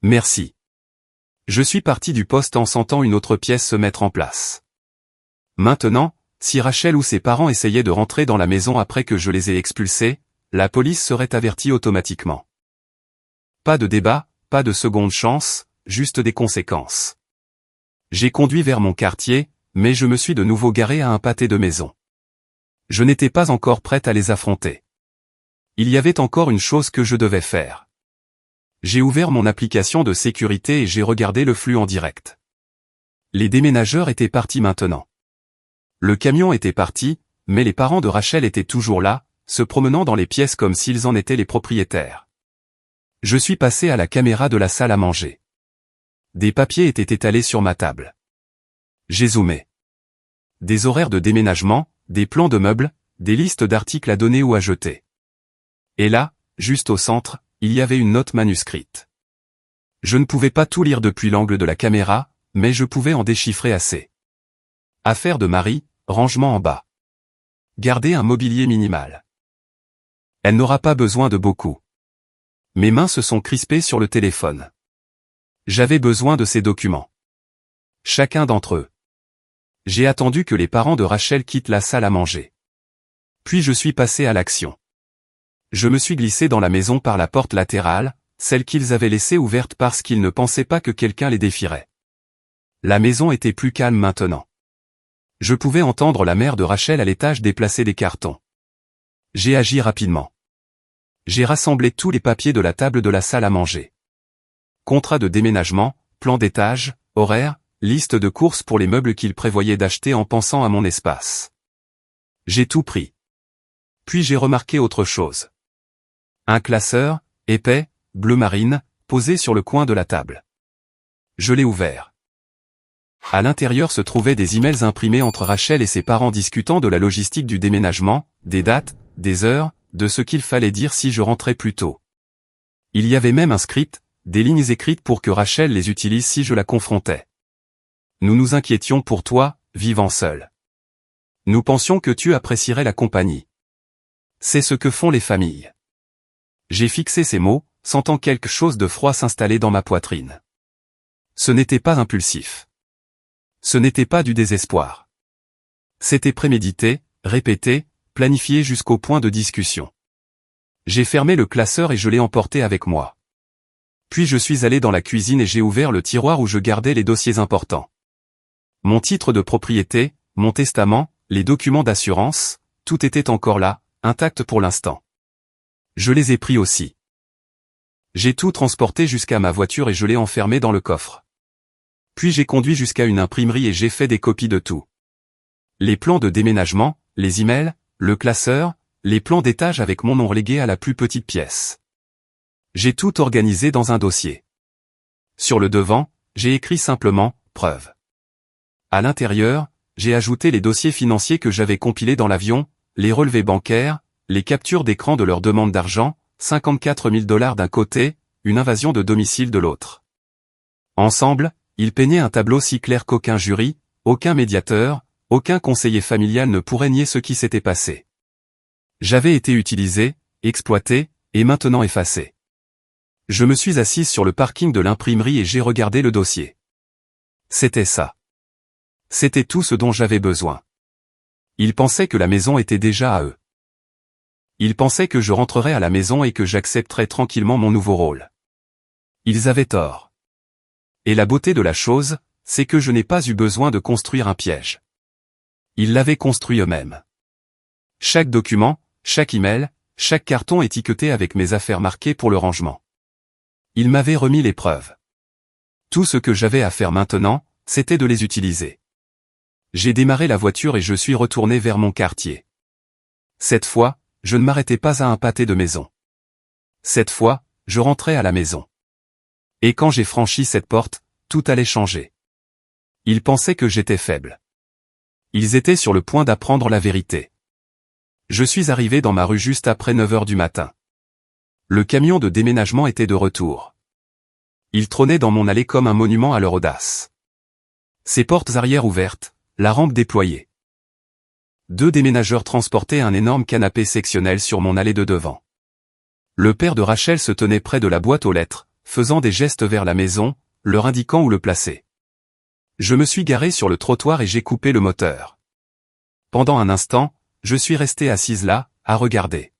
Merci. Je suis parti du poste en sentant une autre pièce se mettre en place. Maintenant, si Rachel ou ses parents essayaient de rentrer dans la maison après que je les ai expulsés, la police serait avertie automatiquement. Pas de débat, pas de seconde chance, juste des conséquences. J'ai conduit vers mon quartier, mais je me suis de nouveau garé à un pâté de maison. Je n'étais pas encore prête à les affronter. Il y avait encore une chose que je devais faire. J'ai ouvert mon application de sécurité et j'ai regardé le flux en direct. Les déménageurs étaient partis maintenant. Le camion était parti, mais les parents de Rachel étaient toujours là, se promenant dans les pièces comme s'ils en étaient les propriétaires. Je suis passé à la caméra de la salle à manger. Des papiers étaient étalés sur ma table. J'ai zoomé. Des horaires de déménagement, des plans de meubles, des listes d'articles à donner ou à jeter. Et là, juste au centre, il y avait une note manuscrite. Je ne pouvais pas tout lire depuis l'angle de la caméra, mais je pouvais en déchiffrer assez. Affaire de mari, rangement en bas. Garder un mobilier minimal. Elle n'aura pas besoin de beaucoup. Mes mains se sont crispées sur le téléphone. J'avais besoin de ces documents. Chacun d'entre eux. J'ai attendu que les parents de Rachel quittent la salle à manger. Puis je suis passé à l'action. Je me suis glissé dans la maison par la porte latérale, celle qu'ils avaient laissée ouverte parce qu'ils ne pensaient pas que quelqu'un les défierait. La maison était plus calme maintenant. Je pouvais entendre la mère de Rachel à l'étage déplacer des cartons. J'ai agi rapidement. J'ai rassemblé tous les papiers de la table de la salle à manger. Contrat de déménagement, plan d'étage, horaire, liste de courses pour les meubles qu'ils prévoyaient d'acheter en pensant à mon espace. J'ai tout pris. Puis j'ai remarqué autre chose. Un classeur, épais, bleu marine, posé sur le coin de la table. Je l'ai ouvert. À l'intérieur se trouvaient des emails imprimés entre Rachel et ses parents discutant de la logistique du déménagement, des dates, des heures, de ce qu'il fallait dire si je rentrais plus tôt. Il y avait même un script, des lignes écrites pour que Rachel les utilise si je la confrontais. Nous nous inquiétions pour toi, vivant seul. Nous pensions que tu apprécierais la compagnie. C'est ce que font les familles. J'ai fixé ces mots, sentant quelque chose de froid s'installer dans ma poitrine. Ce n'était pas impulsif. Ce n'était pas du désespoir. C'était prémédité, répété, planifié jusqu'au point de discussion. J'ai fermé le classeur et je l'ai emporté avec moi. Puis je suis allé dans la cuisine et j'ai ouvert le tiroir où je gardais les dossiers importants. Mon titre de propriété, mon testament, les documents d'assurance, tout était encore là, intact pour l'instant. Je les ai pris aussi. J'ai tout transporté jusqu'à ma voiture et je l'ai enfermé dans le coffre. Puis j'ai conduit jusqu'à une imprimerie et j'ai fait des copies de tout. Les plans de déménagement, les emails, le classeur, les plans d'étage avec mon nom relégué à la plus petite pièce. J'ai tout organisé dans un dossier. Sur le devant, j'ai écrit simplement « Preuve ». À l'intérieur, j'ai ajouté les dossiers financiers que j'avais compilés dans l'avion, les relevés bancaires, les captures d'écran de leur demande d'argent, 54 000 $ d'un côté, une invasion de domicile de l'autre. Ensemble, ils peignaient un tableau si clair qu'aucun jury, aucun médiateur, aucun conseiller familial ne pourrait nier ce qui s'était passé. J'avais été utilisé, exploité, et maintenant effacé. Je me suis assise sur le parking de l'imprimerie et j'ai regardé le dossier. C'était ça. C'était tout ce dont j'avais besoin. Ils pensaient que la maison était déjà à eux. Ils pensaient que je rentrerais à la maison et que j'accepterais tranquillement mon nouveau rôle. Ils avaient tort. Et la beauté de la chose, c'est que je n'ai pas eu besoin de construire un piège. Ils l'avaient construit eux-mêmes. Chaque document, chaque email, chaque carton étiqueté avec mes affaires marquées pour le rangement. Ils m'avaient remis les preuves. Tout ce que j'avais à faire maintenant, c'était de les utiliser. J'ai démarré la voiture et je suis retourné vers mon quartier. Cette fois, je ne m'arrêtais pas à un pâté de maison. Cette fois, je rentrais à la maison. Et quand j'ai franchi cette porte, tout allait changer. Ils pensaient que j'étais faible. Ils étaient sur le point d'apprendre la vérité. Je suis arrivé dans ma rue juste après 9 h du matin. Le camion de déménagement était de retour. Il trônait dans mon allée comme un monument à leur audace. Ses portes arrière ouvertes, la rampe déployée. 2 déménageurs transportaient un énorme canapé sectionnel sur mon allée de devant. Le père de Rachel se tenait près de la boîte aux lettres, faisant des gestes vers la maison, leur indiquant où le placer. Je me suis garé sur le trottoir et j'ai coupé le moteur. Pendant un instant, je suis resté assise là, à regarder.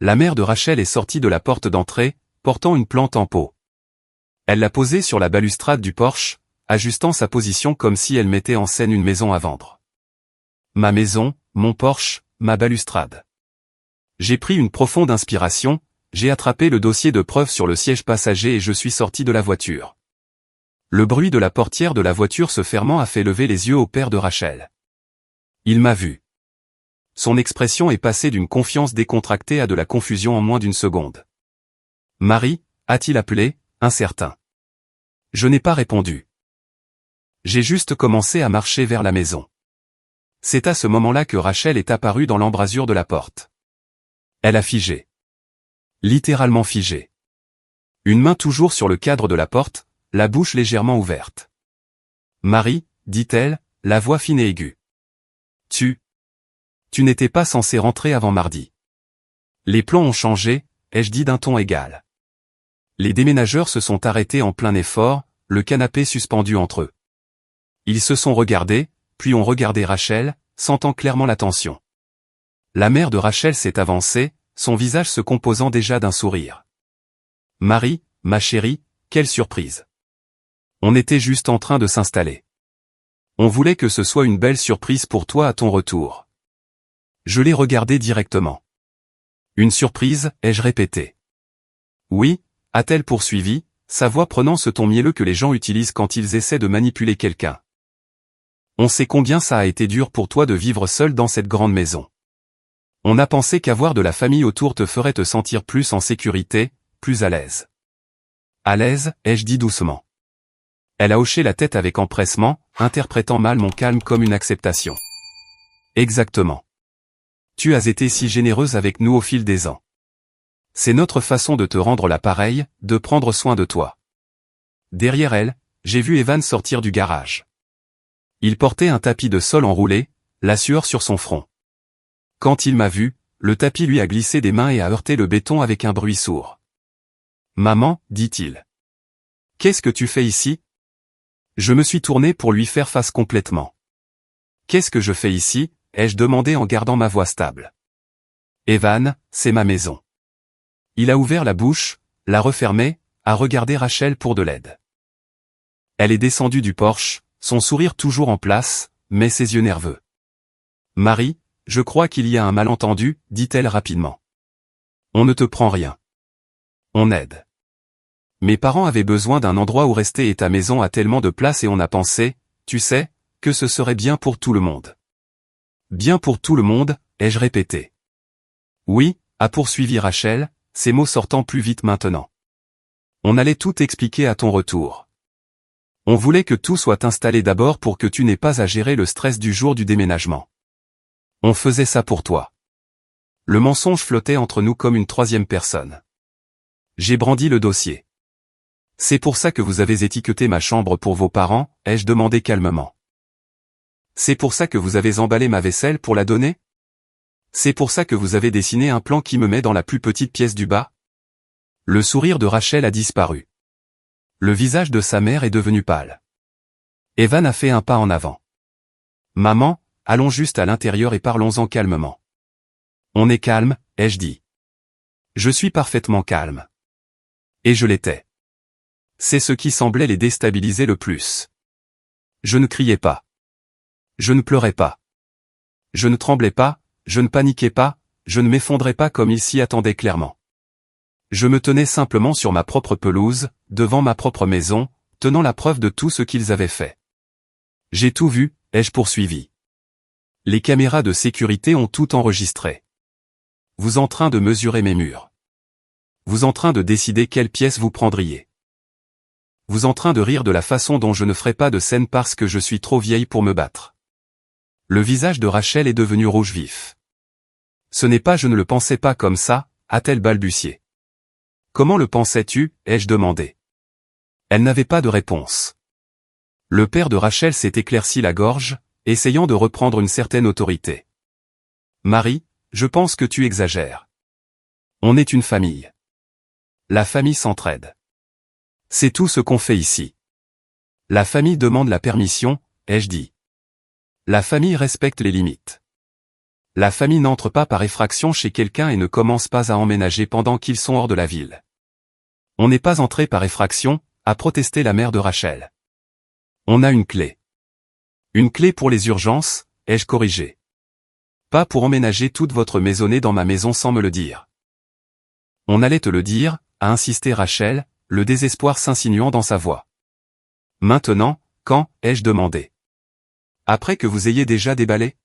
La mère de Rachel est sortie de la porte d'entrée, portant une plante en pot. Elle l'a posée sur la balustrade du porche, ajustant sa position comme si elle mettait en scène une maison à vendre. Ma maison, mon porche, ma balustrade. J'ai pris une profonde inspiration, j'ai attrapé le dossier de preuves sur le siège passager et je suis sorti de la voiture. Le bruit de la portière de la voiture se fermant a fait lever les yeux au père de Rachel. Il m'a vu. Son expression est passée d'une confiance décontractée à de la confusion en moins d'une seconde. « Marie » a-t-il appelé, incertain. Je n'ai pas répondu. J'ai juste commencé à marcher vers la maison. C'est à ce moment-là que Rachel est apparue dans l'embrasure de la porte. Elle a figé. Littéralement figé. Une main toujours sur le cadre de la porte, la bouche légèrement ouverte. « Marie » dit-elle, la voix fine et aiguë. « Tu n'étais pas censé rentrer avant mardi. » Les plans ont changé, ai-je dit d'un ton égal. Les déménageurs se sont arrêtés en plein effort, le canapé suspendu entre eux. Ils se sont regardés, puis ont regardé Rachel, sentant clairement la tension. La mère de Rachel s'est avancée, son visage se composant déjà d'un sourire. « Marie, ma chérie, quelle surprise. On était juste en train de s'installer. On voulait que ce soit une belle surprise pour toi à ton retour. » Je l'ai regardé directement. « Une surprise, ai-je répété. »« Oui » a-t-elle poursuivi, sa voix prenant ce ton mielleux que les gens utilisent quand ils essaient de manipuler quelqu'un. « On sait combien ça a été dur pour toi de vivre seul dans cette grande maison. On a pensé qu'avoir de la famille autour te ferait te sentir plus en sécurité, plus à l'aise. À l'aise, ai-je dit doucement. Elle a hoché la tête avec empressement, interprétant mal mon calme comme une acceptation. Exactement. Tu as été si généreuse avec nous au fil des ans. C'est notre façon de te rendre l'appareil, de prendre soin de toi. Derrière elle, j'ai vu Evan sortir du garage. Il portait un tapis de sol enroulé, la sueur sur son front. Quand il m'a vu, le tapis lui a glissé des mains et a heurté le béton avec un bruit sourd. « Maman, dit-il. Qu'est-ce que tu fais ici ?» Je me suis tourné pour lui faire face complètement. « Qu'est-ce que je fais ici ?» ai-je demandé en gardant ma voix stable. « Evan, c'est ma maison. » Il a ouvert la bouche, l'a refermée, a regardé Rachel pour de l'aide. Elle est descendue du Porsche, son sourire toujours en place, mais ses yeux nerveux. « Marie, je crois qu'il y a un malentendu, dit-elle rapidement. On ne te prend rien. On aide. Mes parents avaient besoin d'un endroit où rester et ta maison a tellement de place et on a pensé, tu sais, que ce serait bien pour tout le monde. Bien pour tout le monde, ai-je répété. Oui, a poursuivi Rachel, ses mots sortant plus vite maintenant. On allait tout expliquer à ton retour. On voulait que tout soit installé d'abord pour que tu n'aies pas à gérer le stress du jour du déménagement. On faisait ça pour toi. Le mensonge flottait entre nous comme une troisième personne. J'ai brandi le dossier. C'est pour ça que vous avez étiqueté ma chambre pour vos parents, ai-je demandé calmement. C'est pour ça que vous avez emballé ma vaisselle pour la donner? C'est pour ça que vous avez dessiné un plan qui me met dans la plus petite pièce du bas? Le sourire de Rachel a disparu. Le visage de sa mère est devenu pâle. Evan a fait un pas en avant. Maman, allons juste à l'intérieur et parlons-en calmement. On est calme, ai-je dit. Je suis parfaitement calme. Et je l'étais. C'est ce qui semblait les déstabiliser le plus. Je ne criais pas. Je ne pleurais pas. Je ne tremblais pas, je ne paniquais pas, je ne m'effondrais pas comme ils s'y attendaient clairement. Je me tenais simplement sur ma propre pelouse, devant ma propre maison, tenant la preuve de tout ce qu'ils avaient fait. J'ai tout vu, ai-je poursuivi. Les caméras de sécurité ont tout enregistré. Vous en train de mesurer mes murs. Vous en train de décider quelle pièce vous prendriez. Vous en train de rire de la façon dont je ne ferai pas de scène parce que je suis trop vieille pour me battre. Le visage de Rachel est devenu rouge vif. Ce n'est pas je ne le pensais pas comme ça, a-t-elle balbutié. Comment le pensais-tu, ai-je demandé. Elle n'avait pas de réponse. Le père de Rachel s'est éclairci la gorge, essayant de reprendre une certaine autorité. Marie, je pense que tu exagères. On est une famille. La famille s'entraide. C'est tout ce qu'on fait ici. La famille demande la permission, ai-je dit. La famille respecte les limites. La famille n'entre pas par effraction chez quelqu'un et ne commence pas à emménager pendant qu'ils sont hors de la ville. On n'est pas entré par effraction, a protesté la mère de Rachel. On a une clé. Une clé pour les urgences, ai-je corrigé. Pas pour emménager toute votre maisonnée dans ma maison sans me le dire. On allait te le dire, a insisté Rachel, le désespoir s'insinuant dans sa voix. Maintenant, quand, ai-je demandé. Après que vous ayez déjà déballé?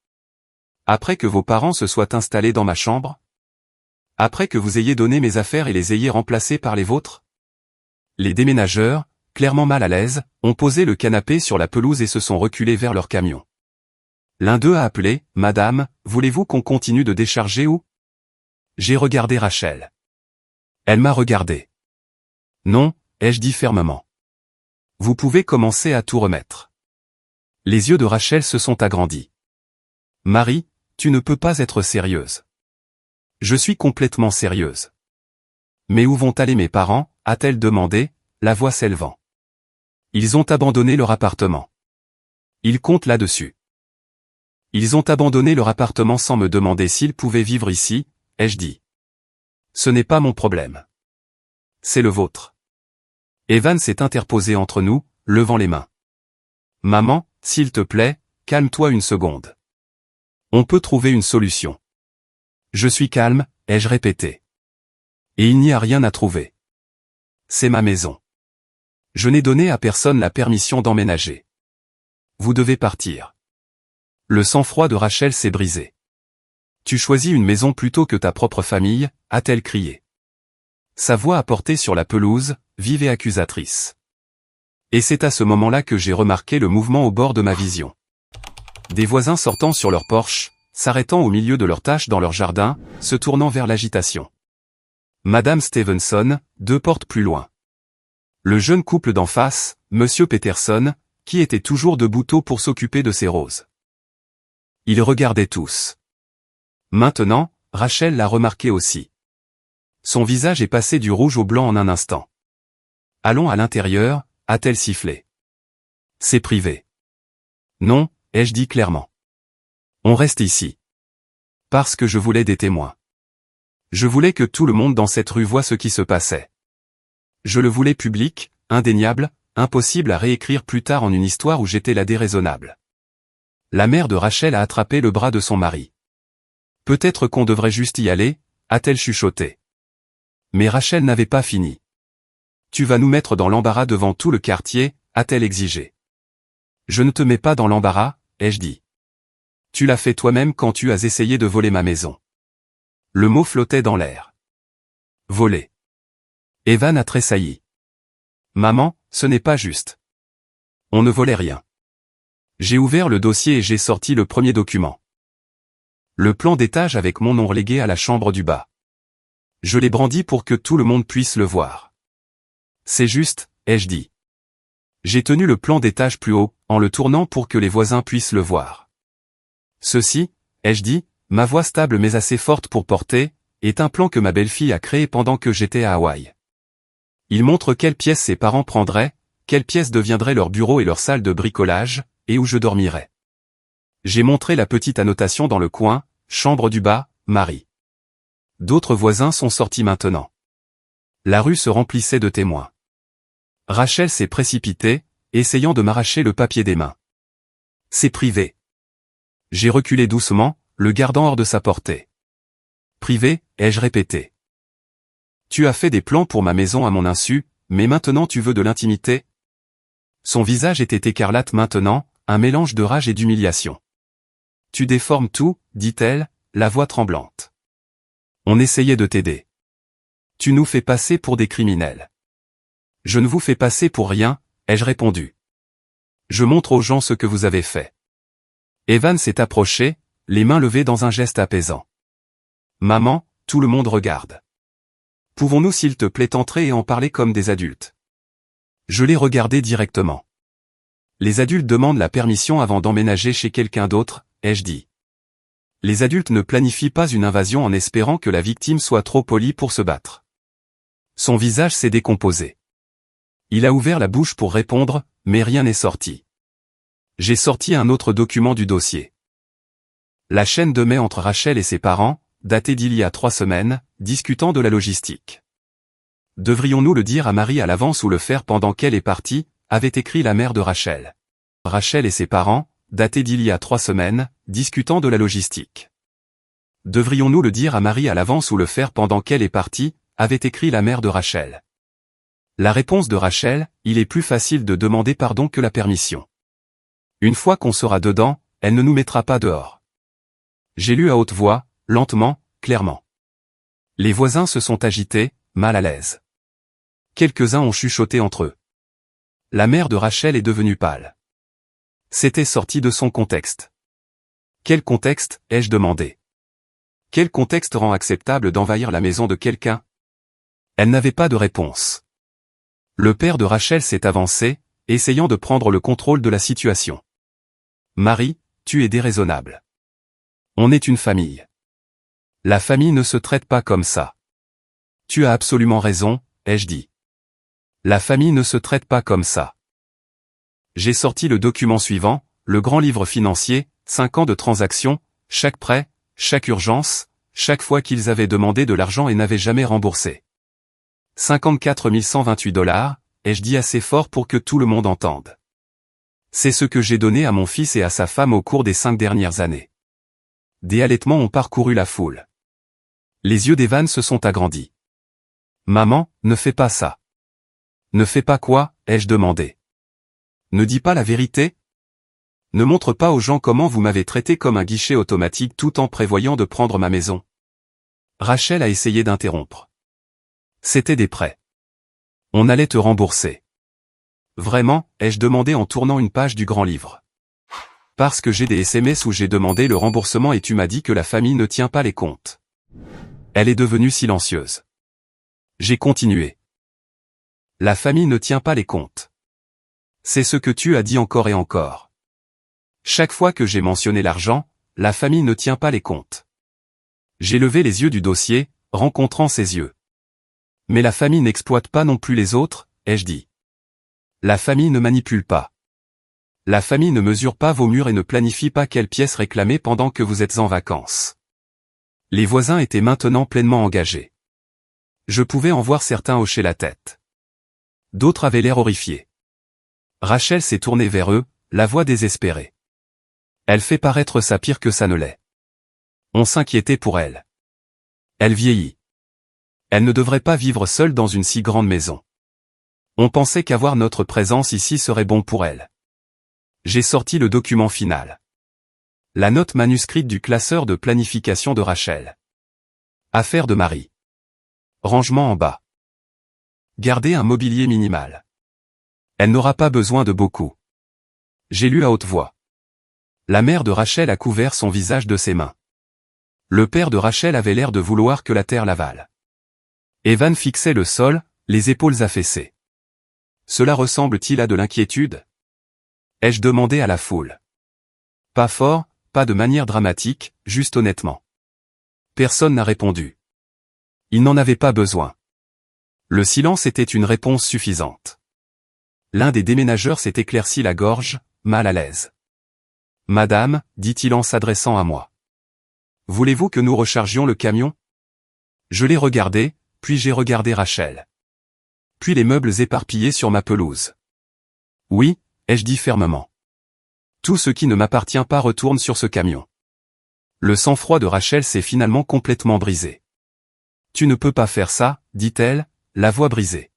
Après que vos parents se soient installés dans ma chambre? Après que vous ayez donné mes affaires et les ayez remplacées par les vôtres? Les déménageurs, clairement mal à l'aise, ont posé le canapé sur la pelouse et se sont reculés vers leur camion. L'un d'eux a appelé, « Madame, voulez-vous qu'on continue de décharger ou ?» J'ai regardé Rachel. Elle m'a regardé. Non, ai-je dit fermement. Vous pouvez commencer à tout remettre. Les yeux de Rachel se sont agrandis. Marie, tu ne peux pas être sérieuse. Je suis complètement sérieuse. Mais où vont aller mes parents, a-t-elle demandé, la voix s'élevant. Ils ont abandonné leur appartement. Ils comptent là-dessus. Ils ont abandonné leur appartement sans me demander s'ils pouvaient vivre ici, ai-je dit. Ce n'est pas mon problème. C'est le vôtre. Evan s'est interposé entre nous, levant les mains. Maman, s'il te plaît, calme-toi une seconde. On peut trouver une solution. Je suis calme, ai-je répété. Et il n'y a rien à trouver. C'est ma maison. Je n'ai donné à personne la permission d'emménager. Vous devez partir. Le sang-froid de Rachel s'est brisé. Tu choisis une maison plutôt que ta propre famille, a-t-elle crié. Sa voix apportée sur la pelouse, vive et accusatrice. Et c'est à ce moment-là que j'ai remarqué le mouvement au bord de ma vision. Des voisins sortant sur leur porche, s'arrêtant au milieu de leurs tâches dans leur jardin, se tournant vers l'agitation. Madame Stevenson, 2 portes plus loin. Le jeune couple d'en face, Monsieur Peterson, qui était toujours debout tôt pour s'occuper de ses roses. Ils regardaient tous. Maintenant, Rachel l'a remarqué aussi. Son visage est passé du rouge au blanc en un instant. Allons à l'intérieur, a-t-elle sifflé. C'est privé. Non, ai-je dit clairement. On reste ici. Parce que je voulais des témoins. Je voulais que tout le monde dans cette rue voie ce qui se passait. Je le voulais public, indéniable, impossible à réécrire plus tard en une histoire où j'étais la déraisonnable. La mère de Rachel a attrapé le bras de son mari. Peut-être qu'on devrait juste y aller, a-t-elle chuchoté. Mais Rachel n'avait pas fini. Tu vas nous mettre dans l'embarras devant tout le quartier, a-t-elle exigé. Je ne te mets pas dans l'embarras, ai-je dit. Tu l'as fait toi-même quand tu as essayé de voler ma maison. Le mot flottait dans l'air. Voler. Evan a tressailli. Maman, ce n'est pas juste. On ne volait rien. J'ai ouvert le dossier et j'ai sorti le premier document. Le plan d'étage avec mon nom relégué à la chambre du bas. Je l'ai brandi pour que tout le monde puisse le voir. C'est juste, ai-je dit. J'ai tenu le plan d'étage plus haut, en le tournant pour que les voisins puissent le voir. Ceci, ai-je dit, ma voix stable mais assez forte pour porter, est un plan que ma belle-fille a créé pendant que j'étais à Hawaï. Il montre quelle pièce ses parents prendraient, quelle pièce deviendrait leur bureau et leur salle de bricolage, et où je dormirais. J'ai montré la petite annotation dans le coin, chambre du bas, Marie. D'autres voisins sont sortis maintenant. La rue se remplissait de témoins. Rachel s'est précipitée, essayant de m'arracher le papier des mains. C'est privé. J'ai reculé doucement, le gardant hors de sa portée. Privé, ai-je répété. Tu as fait des plans pour ma maison à mon insu, mais maintenant tu veux de l'intimité? Son visage était écarlate maintenant, un mélange de rage et d'humiliation. Tu déformes tout, dit-elle, la voix tremblante. On essayait de t'aider. Tu nous fais passer pour des criminels. Je ne vous fais passer pour rien, ai-je répondu. Je montre aux gens ce que vous avez fait. Evan s'est approché, les mains levées dans un geste apaisant. Maman, tout le monde regarde. Pouvons-nous s'il te plaît entrer et en parler comme des adultes? Je l'ai regardé directement. Les adultes demandent la permission avant d'emménager chez quelqu'un d'autre, ai-je dit. Les adultes ne planifient pas une invasion en espérant que la victime soit trop polie pour se battre. Son visage s'est décomposé. Il a ouvert la bouche pour répondre, mais rien n'est sorti. J'ai sorti un autre document du dossier. La chaîne de mai entre Rachel et ses parents, datée d'il y a 3 semaines, discutant de la logistique. Devrions-nous le dire à Marie à l'avance ou le faire pendant qu'elle est partie, avait écrit la mère de Rachel. Rachel et ses parents, daté d'il y a 3 semaines, discutant de la logistique. Devrions-nous le dire à Marie à l'avance ou le faire pendant qu'elle est partie, avait écrit la mère de Rachel. La réponse de Rachel, il est plus facile de demander pardon que la permission. Une fois qu'on sera dedans, elle ne nous mettra pas dehors. J'ai lu à haute voix, lentement, clairement. Les voisins se sont agités, mal à l'aise. Quelques-uns ont chuchoté entre eux. La mère de Rachel est devenue pâle. C'était sorti de son contexte. Quel contexte, ai-je demandé. Quel contexte rend acceptable d'envahir la maison de quelqu'un? Elle n'avait pas de réponse. Le père de Rachel s'est avancé, essayant de prendre le contrôle de la situation. Marie, tu es déraisonnable. On est une famille. La famille ne se traite pas comme ça. Tu as absolument raison, ai-je dit. La famille ne se traite pas comme ça. J'ai sorti le document suivant, le grand livre financier, 5 ans de transactions, chaque prêt, chaque urgence, chaque fois qu'ils avaient demandé de l'argent et n'avaient jamais remboursé. 54 128 $, ai-je dit assez fort pour que tout le monde entende. C'est ce que j'ai donné à mon fils et à sa femme au cours des 5 dernières années. Des halètements ont parcouru la foule. Les yeux d'Evan se sont agrandis. Maman, ne fais pas ça. Ne fais pas quoi, ai-je demandé. Ne dis pas la vérité? Ne montre pas aux gens comment vous m'avez traité comme un guichet automatique tout en prévoyant de prendre ma maison. Rachel a essayé d'interrompre. C'était des prêts. On allait te rembourser. Vraiment, ai-je demandé en tournant une page du grand livre. Parce que j'ai des SMS où j'ai demandé le remboursement et tu m'as dit que la famille ne tient pas les comptes. Elle est devenue silencieuse. J'ai continué. La famille ne tient pas les comptes. C'est ce que tu as dit encore et encore. Chaque fois que j'ai mentionné l'argent, la famille ne tient pas les comptes. J'ai levé les yeux du dossier, rencontrant ses yeux. Mais la famille n'exploite pas non plus les autres, ai-je dit. La famille ne manipule pas. La famille ne mesure pas vos murs et ne planifie pas quelles pièces réclamer pendant que vous êtes en vacances. Les voisins étaient maintenant pleinement engagés. Je pouvais en voir certains hocher la tête. D'autres avaient l'air horrifiés. Rachel s'est tournée vers eux, la voix désespérée. Elle fait paraître ça pire que ça ne l'est. On s'inquiétait pour elle. Elle vieillit. Elle ne devrait pas vivre seule dans une si grande maison. On pensait qu'avoir notre présence ici serait bon pour elle. J'ai sorti le document final. La note manuscrite du classeur de planification de Rachel. Affaire de Marie. Rangement en bas. Garder un mobilier minimal. Elle n'aura pas besoin de beaucoup. J'ai lu à haute voix. La mère de Rachel a couvert son visage de ses mains. Le père de Rachel avait l'air de vouloir que la terre l'avale. Evan fixait le sol, les épaules affaissées. Cela ressemble-t-il à de l'inquiétude? Ai-je demandé à la foule. Pas fort, pas de manière dramatique, juste honnêtement. Personne n'a répondu. Il n'en avait pas besoin. Le silence était une réponse suffisante. L'un des déménageurs s'est éclairci la gorge, mal à l'aise. Madame, dit-il en s'adressant à moi. Voulez-vous que nous rechargions le camion? Je l'ai regardé, puis j'ai regardé Rachel. Puis les meubles éparpillés sur ma pelouse. Oui, ai-je dit fermement. Tout ce qui ne m'appartient pas retourne sur ce camion. Le sang-froid de Rachel s'est finalement complètement brisé. Tu ne peux pas faire ça, dit-elle, la voix brisée.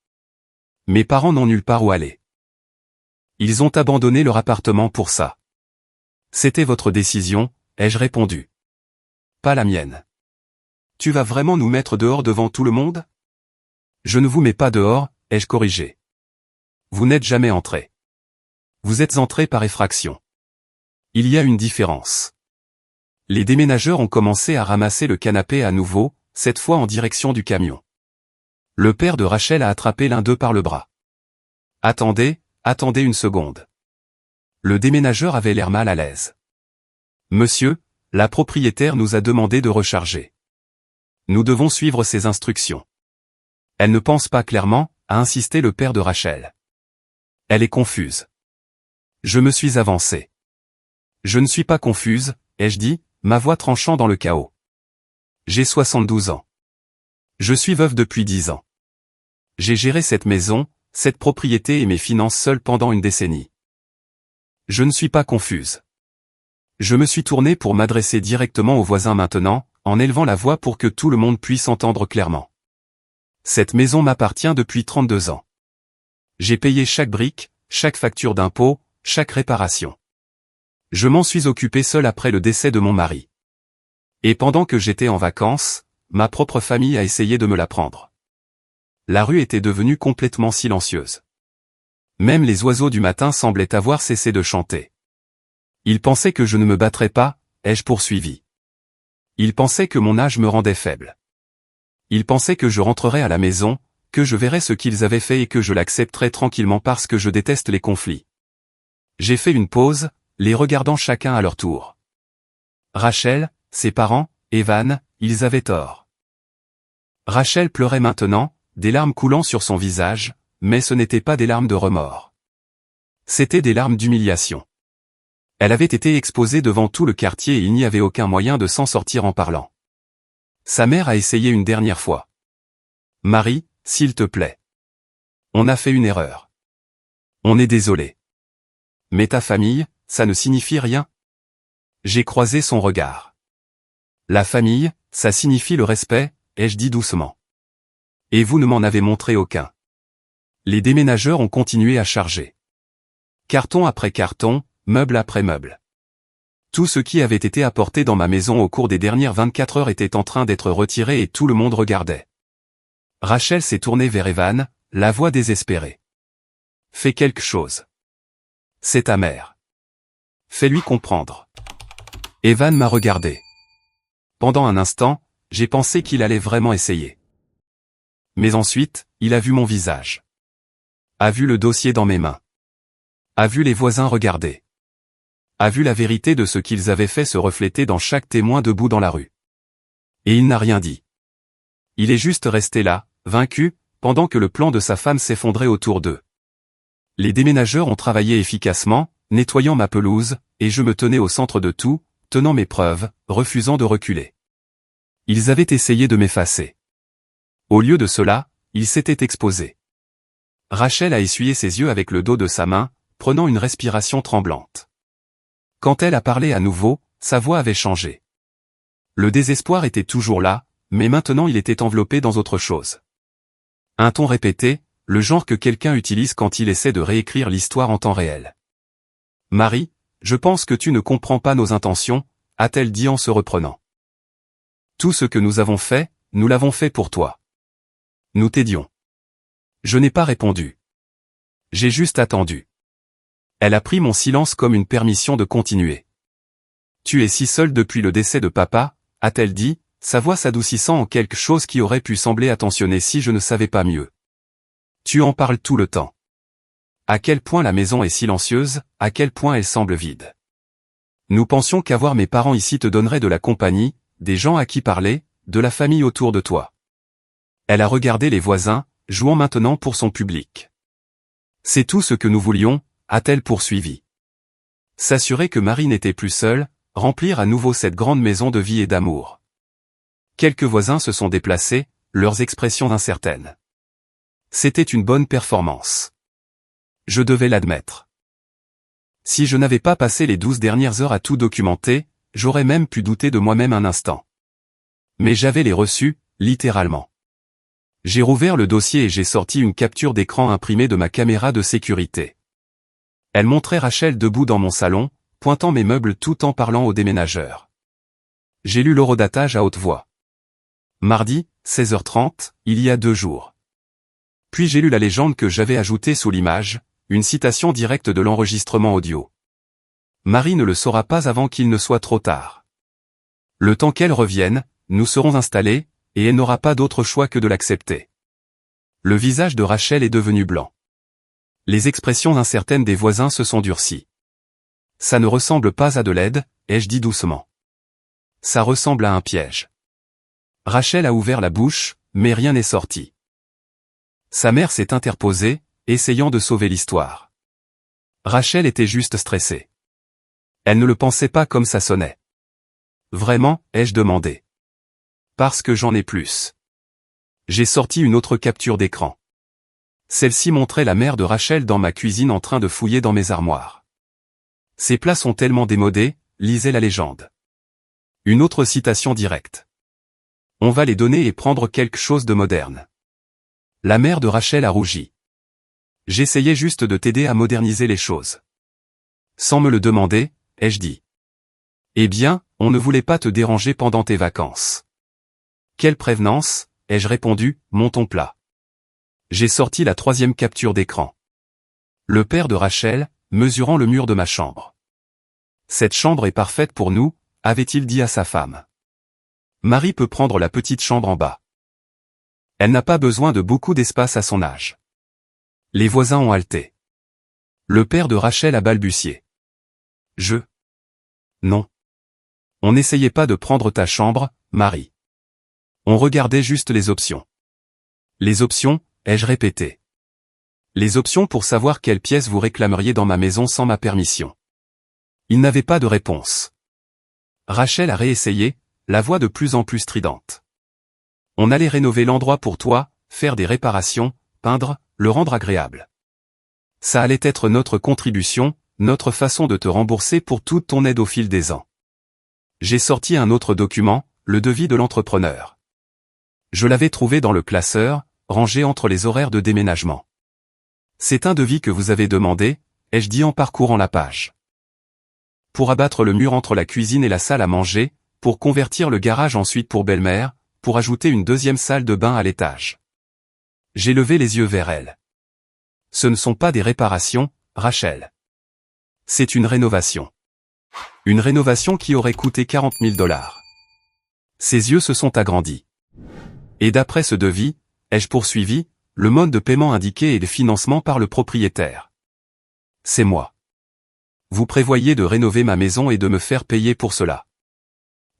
Mes parents n'ont nulle part où aller. Ils ont abandonné leur appartement pour ça. C'était votre décision, ai-je répondu. Pas la mienne. Tu vas vraiment nous mettre dehors devant tout le monde? Je ne vous mets pas dehors, ai-je corrigé. Vous n'êtes jamais entré. Vous êtes entré par effraction. Il y a une différence. Les déménageurs ont commencé à ramasser le canapé à nouveau, cette fois en direction du camion. Le père de Rachel a attrapé l'un d'eux par le bras. Attendez une seconde. Le déménageur avait l'air mal à l'aise. Monsieur, la propriétaire nous a demandé de recharger. Nous devons suivre ses instructions. Elle ne pense pas clairement, a insisté le père de Rachel. Elle est confuse. Je me suis avancé. Je ne suis pas confuse, ai-je dit, ma voix tranchant dans le chaos. J'ai 72 ans. Je suis veuve depuis 10 ans. J'ai géré cette maison, cette propriété et mes finances seule pendant une décennie. Je ne suis pas confuse. Je me suis tourné pour m'adresser directement aux voisins maintenant, en élevant la voix pour que tout le monde puisse entendre clairement. Cette maison m'appartient depuis 32 ans. J'ai payé chaque brique, chaque facture d'impôt, chaque réparation. Je m'en suis occupé seul après le décès de mon mari. Et pendant que j'étais en vacances, ma propre famille a essayé de me la prendre. La rue était devenue complètement silencieuse. Même les oiseaux du matin semblaient avoir cessé de chanter. Ils pensaient que je ne me battrais pas, ai-je poursuivi. Ils pensaient que mon âge me rendait faible. Ils pensaient que je rentrerais à la maison, que je verrais ce qu'ils avaient fait et que je l'accepterais tranquillement parce que je déteste les conflits. J'ai fait une pause, les regardant chacun à leur tour. Rachel, ses parents, Evan, ils avaient tort. Rachel pleurait maintenant, des larmes coulant sur son visage, mais ce n'étaient pas des larmes de remords. C'étaient des larmes d'humiliation. Elle avait été exposée devant tout le quartier et il n'y avait aucun moyen de s'en sortir en parlant. Sa mère a essayé une dernière fois. Marie, s'il te plaît. On a fait une erreur. On est désolé. Mais ta famille, ça ne signifie rien. J'ai croisé son regard. La famille, ça signifie le respect, ai-je dit doucement. Et vous ne m'en avez montré aucun. Les déménageurs ont continué à charger. Carton après carton, meuble après meuble. Tout ce qui avait été apporté dans ma maison au cours des dernières 24 heures était en train d'être retiré et tout le monde regardait. Rachel s'est tournée vers Evan, la voix désespérée. Fais quelque chose. C'est ta mère. Fais-lui comprendre. Evan m'a regardé. Pendant un instant, j'ai pensé qu'il allait vraiment essayer. Mais ensuite, il a vu mon visage. A vu le dossier dans mes mains. A vu les voisins regarder. A vu la vérité de ce qu'ils avaient fait se refléter dans chaque témoin debout dans la rue. Et il n'a rien dit. Il est juste resté là, vaincu, pendant que le plan de sa femme s'effondrait autour d'eux. Les déménageurs ont travaillé efficacement, nettoyant ma pelouse, et je me tenais au centre de tout, tenant mes preuves, refusant de reculer. Ils avaient essayé de m'effacer. Au lieu de cela, ils s'étaient exposés. Rachel a essuyé ses yeux avec le dos de sa main, prenant une respiration tremblante. Quand elle a parlé à nouveau, sa voix avait changé. Le désespoir était toujours là, mais maintenant il était enveloppé dans autre chose. Un ton répété, le genre que quelqu'un utilise quand il essaie de réécrire l'histoire en temps réel. « Marie, je pense que tu ne comprends pas nos intentions », a-t-elle dit en se reprenant. « Tout ce que nous avons fait, nous l'avons fait pour toi. Nous t'aidions. » Je n'ai pas répondu. J'ai juste attendu. Elle a pris mon silence comme une permission de continuer. « Tu es si seule depuis le décès de papa », a-t-elle dit, sa voix s'adoucissant en quelque chose qui aurait pu sembler attentionné si je ne savais pas mieux. Tu en parles tout le temps. À quel point la maison est silencieuse, à quel point elle semble vide. Nous pensions qu'avoir mes parents ici te donnerait de la compagnie, des gens à qui parler, de la famille autour de toi. Elle a regardé les voisins, jouant maintenant pour son public. C'est tout ce que nous voulions, a-t-elle poursuivi. S'assurer que Marie n'était plus seule, remplir à nouveau cette grande maison de vie et d'amour. Quelques voisins se sont déplacés, leurs expressions incertaines. C'était une bonne performance. Je devais l'admettre. Si je n'avais pas passé les 12 dernières heures à tout documenter, j'aurais même pu douter de moi-même un instant. Mais j'avais les reçus, littéralement. J'ai rouvert le dossier et j'ai sorti une capture d'écran imprimée de ma caméra de sécurité. Elle montrait Rachel debout dans mon salon, pointant mes meubles tout en parlant aux déménageurs. J'ai lu l'horodatage à haute voix. Mardi, 16h30, il y a 2 jours. Puis j'ai lu la légende que j'avais ajoutée sous l'image, une citation directe de l'enregistrement audio. Marie ne le saura pas avant qu'il ne soit trop tard. Le temps qu'elle revienne, nous serons installés, et elle n'aura pas d'autre choix que de l'accepter. Le visage de Rachel est devenu blanc. Les expressions incertaines des voisins se sont durcies. Ça ne ressemble pas à de l'aide, ai-je dit doucement. Ça ressemble à un piège. Rachel a ouvert la bouche, mais rien n'est sorti. Sa mère s'est interposée, essayant de sauver l'histoire. Rachel était juste stressée. Elle ne le pensait pas comme ça sonnait. Vraiment, ai-je demandé. Parce que j'en ai plus. J'ai sorti une autre capture d'écran. Celle-ci montrait la mère de Rachel dans ma cuisine en train de fouiller dans mes armoires. Ces plats sont tellement démodés, lisait la légende. Une autre citation directe. On va les donner et prendre quelque chose de moderne. La mère de Rachel a rougi. J'essayais juste de t'aider à moderniser les choses. Sans me le demander, ai-je dit. Eh bien, on ne voulait pas te déranger pendant tes vacances. Quelle prévenance, ai-je répondu, mon ton plat. J'ai sorti la 3e capture d'écran. Le père de Rachel, mesurant le mur de ma chambre. Cette chambre est parfaite pour nous, avait-il dit à sa femme. Marie peut prendre la petite chambre en bas. Elle n'a pas besoin de beaucoup d'espace à son âge. Les voisins ont halté. Le père de Rachel a balbutié. Non. On n'essayait pas de prendre ta chambre, Marie. On regardait juste les options. Les options, ai-je répété. Les options pour savoir quelle pièce vous réclameriez dans ma maison sans ma permission. Il n'avait pas de réponse. Rachel a réessayé, la voix de plus en plus stridente. On allait rénover l'endroit pour toi, faire des réparations, peindre, le rendre agréable. Ça allait être notre contribution, notre façon de te rembourser pour toute ton aide au fil des ans. J'ai sorti un autre document, le devis de l'entrepreneur. Je l'avais trouvé dans le classeur, rangé entre les horaires de déménagement. C'est un devis que vous avez demandé, ai-je dit en parcourant la page. Pour abattre le mur entre la cuisine et la salle à manger, pour convertir le garage ensuite pour belle-mère, pour ajouter une 2e salle de bain à l'étage. J'ai levé les yeux vers elle. Ce ne sont pas des réparations, Rachel. C'est une rénovation. Une rénovation qui aurait coûté 40 000 $. Ses yeux se sont agrandis. Et d'après ce devis, ai-je poursuivi, le mode de paiement indiqué est le financement par le propriétaire. C'est moi. Vous prévoyez de rénover ma maison et de me faire payer pour cela.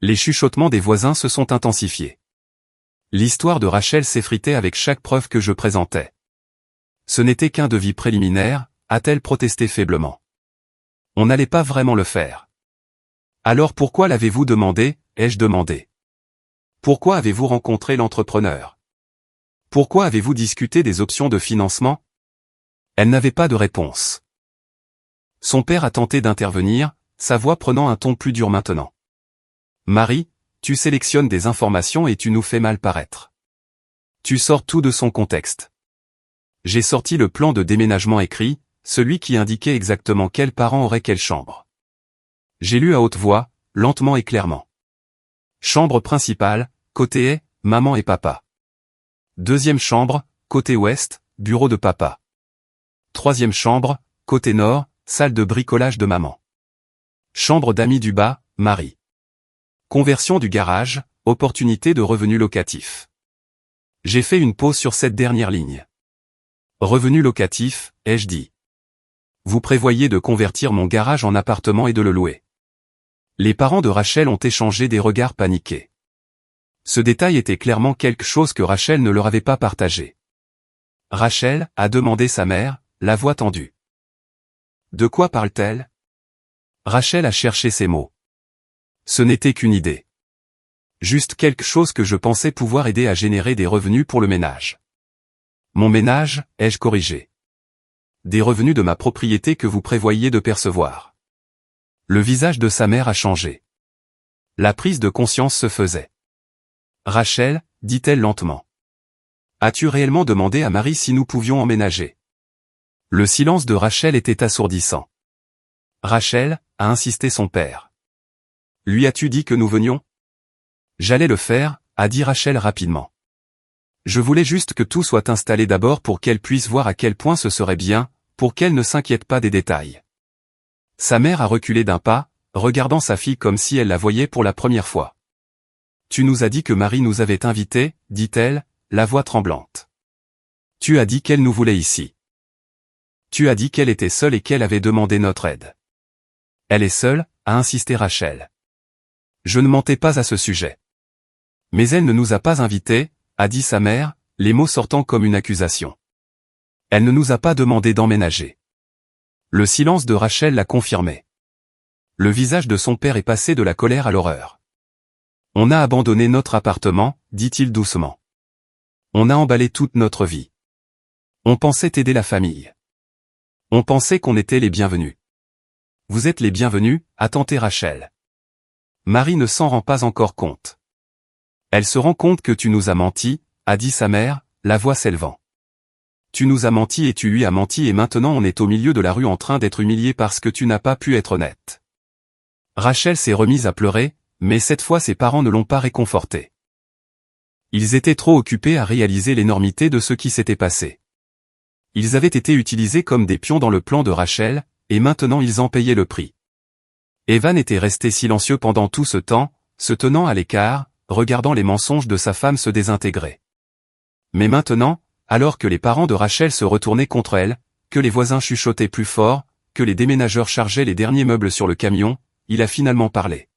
Les chuchotements des voisins se sont intensifiés. L'histoire de Rachel s'effritait avec chaque preuve que je présentais. Ce n'était qu'un devis préliminaire, a-t-elle protesté faiblement. On n'allait pas vraiment le faire. Alors pourquoi l'avez-vous demandé, ai-je demandé. Pourquoi avez-vous rencontré l'entrepreneur? Pourquoi avez-vous discuté des options de financement? Elle n'avait pas de réponse. Son père a tenté d'intervenir, sa voix prenant un ton plus dur maintenant. Marie, tu sélectionnes des informations et tu nous fais mal paraître. Tu sors tout de son contexte. J'ai sorti le plan de déménagement écrit, celui qui indiquait exactement quels parents auraient quelle chambre. J'ai lu à haute voix, lentement et clairement. Chambre principale, côté est, maman et papa. Deuxième chambre, côté ouest, bureau de papa. Troisième chambre, côté nord, salle de bricolage de maman. Chambre d'amis du bas, Marie. Conversion du garage, opportunité de revenu locatif. J'ai fait une pause sur cette dernière ligne. Revenu locatif, ai-je dit. Vous prévoyez de convertir mon garage en appartement et de le louer. Les parents de Rachel ont échangé des regards paniqués. Ce détail était clairement quelque chose que Rachel ne leur avait pas partagé. Rachel, a demandé sa mère, la voix tendue. De quoi parle-t-elle? Rachel a cherché ses mots. Ce n'était qu'une idée. Juste quelque chose que je pensais pouvoir aider à générer des revenus pour le ménage. Mon ménage, ai-je corrigé. Des revenus de ma propriété que vous prévoyez de percevoir. Le visage de sa mère a changé. La prise de conscience se faisait. Rachel, dit-elle lentement. As-tu réellement demandé à Marie si nous pouvions emménager? Le silence de Rachel était assourdissant. Rachel, a insisté son père. Lui as-tu dit que nous venions? J'allais le faire, a dit Rachel rapidement. Je voulais juste que tout soit installé d'abord pour qu'elle puisse voir à quel point ce serait bien, pour qu'elle ne s'inquiète pas des détails. Sa mère a reculé d'un pas, regardant sa fille comme si elle la voyait pour la première fois. Tu nous as dit que Marie nous avait invités, dit-elle, la voix tremblante. Tu as dit qu'elle nous voulait ici. Tu as dit qu'elle était seule et qu'elle avait demandé notre aide. Elle est seule, a insisté Rachel. Je ne mentais pas à ce sujet. Mais elle ne nous a pas invités, a dit sa mère, les mots sortant comme une accusation. Elle ne nous a pas demandé d'emménager. Le silence de Rachel l'a confirmé. Le visage de son père est passé de la colère à l'horreur. On a abandonné notre appartement, dit-il doucement. On a emballé toute notre vie. On pensait aider la famille. On pensait qu'on était les bienvenus. Vous êtes les bienvenus, a tenté Rachel. Marie ne s'en rend pas encore compte. Elle se rend compte que tu nous as menti, a dit sa mère, la voix s'élevant. Tu nous as menti et tu lui as menti et maintenant on est au milieu de la rue en train d'être humilié parce que tu n'as pas pu être honnête. Rachel s'est remise à pleurer, mais cette fois ses parents ne l'ont pas réconfortée. Ils étaient trop occupés à réaliser l'énormité de ce qui s'était passé. Ils avaient été utilisés comme des pions dans le plan de Rachel, et maintenant ils en payaient le prix. Evan était resté silencieux pendant tout ce temps, se tenant à l'écart, regardant les mensonges de sa femme se désintégrer. Mais maintenant, alors que les parents de Rachel se retournaient contre elle, que les voisins chuchotaient plus fort, que les déménageurs chargeaient les derniers meubles sur le camion, il a finalement parlé.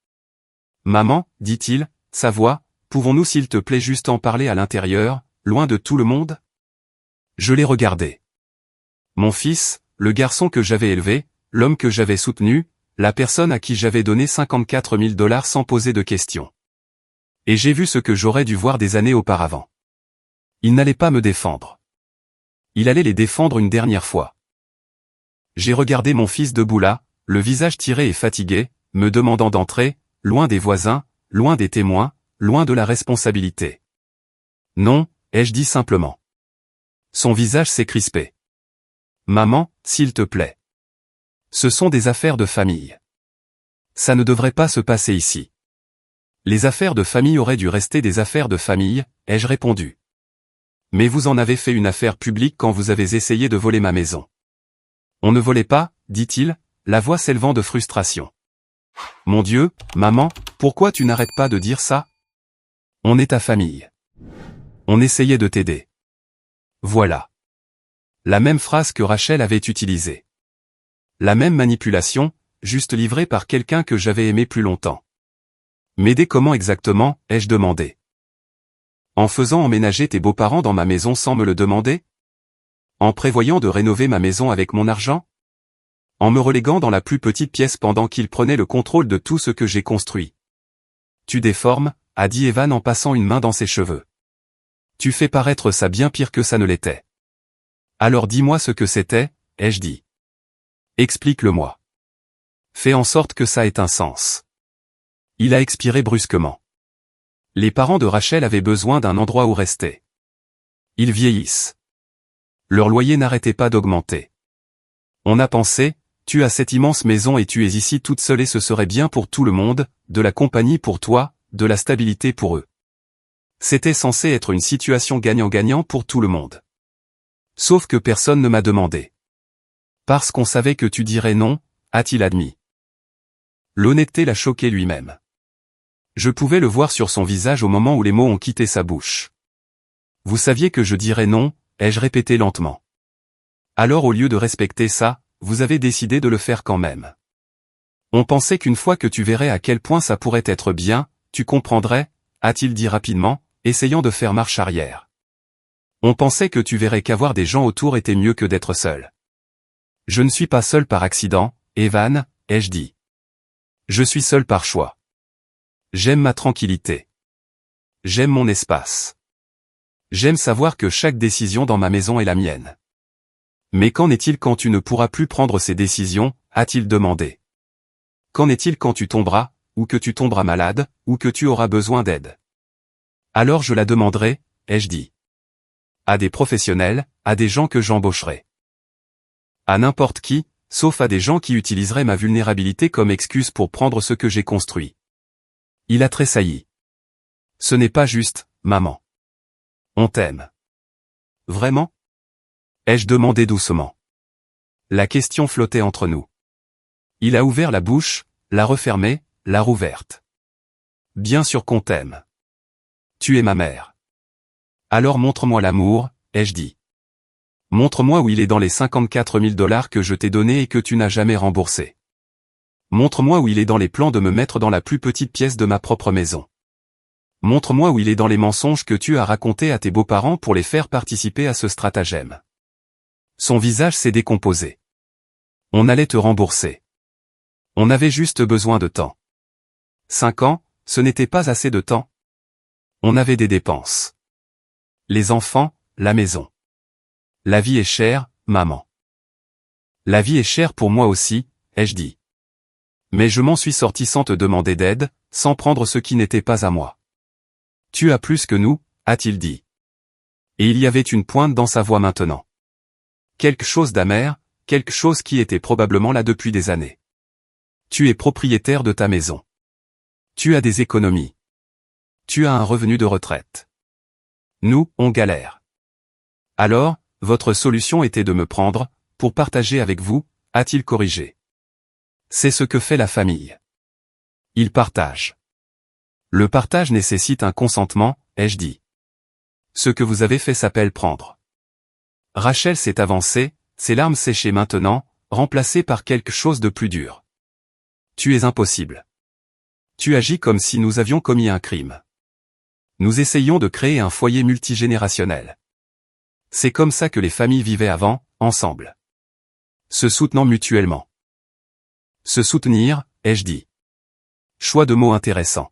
Maman, dit-il, sa voix, pouvons-nous s'il te plaît juste en parler à l'intérieur, loin de tout le monde? Je l'ai regardé. Mon fils, le garçon que j'avais élevé, l'homme que j'avais soutenu, la personne à qui j'avais donné 54 000 $ sans poser de questions. Et j'ai vu ce que j'aurais dû voir des années auparavant. Il n'allait pas me défendre. Il allait les défendre une dernière fois. J'ai regardé mon fils debout là, le visage tiré et fatigué, me demandant d'entrer, loin des voisins, loin des témoins, loin de la responsabilité. Non, ai-je dit simplement. Son visage s'est crispé. Maman, s'il te plaît. Ce sont des affaires de famille. Ça ne devrait pas se passer ici. Les affaires de famille auraient dû rester des affaires de famille, ai-je répondu. Mais vous en avez fait une affaire publique quand vous avez essayé de voler ma maison. On ne volait pas, dit-il, la voix s'élevant de frustration. Mon Dieu, maman, pourquoi tu n'arrêtes pas de dire ça? On est ta famille. On essayait de t'aider. Voilà. La même phrase que Rachel avait utilisée. La même manipulation, juste livrée par quelqu'un que j'avais aimé plus longtemps. M'aider comment exactement, ai-je demandé. En faisant emménager tes beaux-parents dans ma maison sans me le demander? En prévoyant de rénover ma maison avec mon argent? En me reléguant dans la plus petite pièce pendant qu'ils prenaient le contrôle de tout ce que j'ai construit? Tu déformes, a dit Evan en passant une main dans ses cheveux. Tu fais paraître ça bien pire que ça ne l'était. Alors dis-moi ce que c'était, ai-je dit. Explique-le-moi. Fais en sorte que ça ait un sens. Il a expiré brusquement. Les parents de Rachel avaient besoin d'un endroit où rester. Ils vieillissent. Leur loyer n'arrêtait pas d'augmenter. On a pensé, tu as cette immense maison et tu es ici toute seule et ce serait bien pour tout le monde, de la compagnie pour toi, de la stabilité pour eux. C'était censé être une situation gagnant-gagnant pour tout le monde. Sauf que personne ne m'a demandé. Parce qu'on savait que tu dirais non, a-t-il admis. L'honnêteté l'a choqué lui-même. Je pouvais le voir sur son visage au moment où les mots ont quitté sa bouche. Vous saviez que je dirais non, ai-je répété lentement. Alors au lieu de respecter ça, vous avez décidé de le faire quand même. On pensait qu'une fois que tu verrais à quel point ça pourrait être bien, tu comprendrais, a-t-il dit rapidement, essayant de faire marche arrière. On pensait que tu verrais qu'avoir des gens autour était mieux que d'être seul. Je ne suis pas seul par accident, Evan, ai-je dit. Je suis seul par choix. J'aime ma tranquillité. J'aime mon espace. J'aime savoir que chaque décision dans ma maison est la mienne. Mais qu'en est-il quand tu ne pourras plus prendre ces décisions, a-t-il demandé. Qu'en est-il quand tu tomberas, ou que tu tomberas malade, ou que tu auras besoin d'aide? Alors je la demanderai, ai-je dit. À des professionnels, à des gens que j'embaucherai. À n'importe qui, sauf à des gens qui utiliseraient ma vulnérabilité comme excuse pour prendre ce que j'ai construit. Il a tressailli. Ce n'est pas juste, maman. On t'aime. Vraiment? Ai-je demandé doucement. La question flottait entre nous. Il a ouvert la bouche, l'a refermée, l'a rouverte. Bien sûr qu'on t'aime. Tu es ma mère. Alors montre-moi l'amour, ai-je dit. Montre-moi où il est dans les 54 000 $ que je t'ai donnés et que tu n'as jamais remboursés. Montre-moi où il est dans les plans de me mettre dans la plus petite pièce de ma propre maison. Montre-moi où il est dans les mensonges que tu as racontés à tes beaux-parents pour les faire participer à ce stratagème. Son visage s'est décomposé. On allait te rembourser. On avait juste besoin de temps. 5 ans, ce n'était pas assez de temps. On avait des dépenses. Les enfants, la maison. La vie est chère, maman. La vie est chère pour moi aussi, ai-je dit. Mais je m'en suis sorti sans te demander d'aide, sans prendre ce qui n'était pas à moi. Tu as plus que nous, a-t-il dit. Et il y avait une pointe dans sa voix maintenant. Quelque chose d'amer, quelque chose qui était probablement là depuis des années. Tu es propriétaire de ta maison. Tu as des économies. Tu as un revenu de retraite. Nous, on galère. Alors, votre solution était de me prendre, pour partager avec vous, a-t-il corrigé. C'est ce que fait la famille. Ils partagent. Le partage nécessite un consentement, ai-je dit. Ce que vous avez fait s'appelle prendre. Rachel s'est avancée, ses larmes séchées maintenant, remplacées par quelque chose de plus dur. Tu es impossible. Tu agis comme si nous avions commis un crime. Nous essayons de créer un foyer multigénérationnel. C'est comme ça que les familles vivaient avant, ensemble. Se soutenant mutuellement. Se soutenir, ai-je dit. Choix de mots intéressant.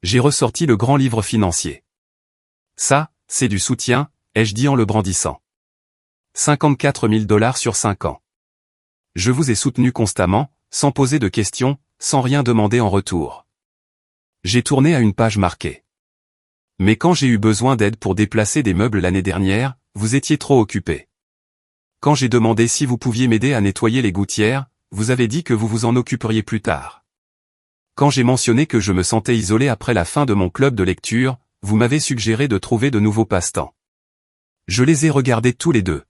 J'ai ressorti le grand livre financier. Ça, c'est du soutien, ai-je dit en le brandissant. 54 000 $ sur 5 ans. Je vous ai soutenu constamment, sans poser de questions, sans rien demander en retour. J'ai tourné à une page marquée. Mais quand j'ai eu besoin d'aide pour déplacer des meubles l'année dernière, vous étiez trop occupé. Quand j'ai demandé si vous pouviez m'aider à nettoyer les gouttières, vous avez dit que vous vous en occuperiez plus tard. Quand j'ai mentionné que je me sentais isolé après la fin de mon club de lecture, vous m'avez suggéré de trouver de nouveaux passe-temps. Je les ai regardés tous les deux.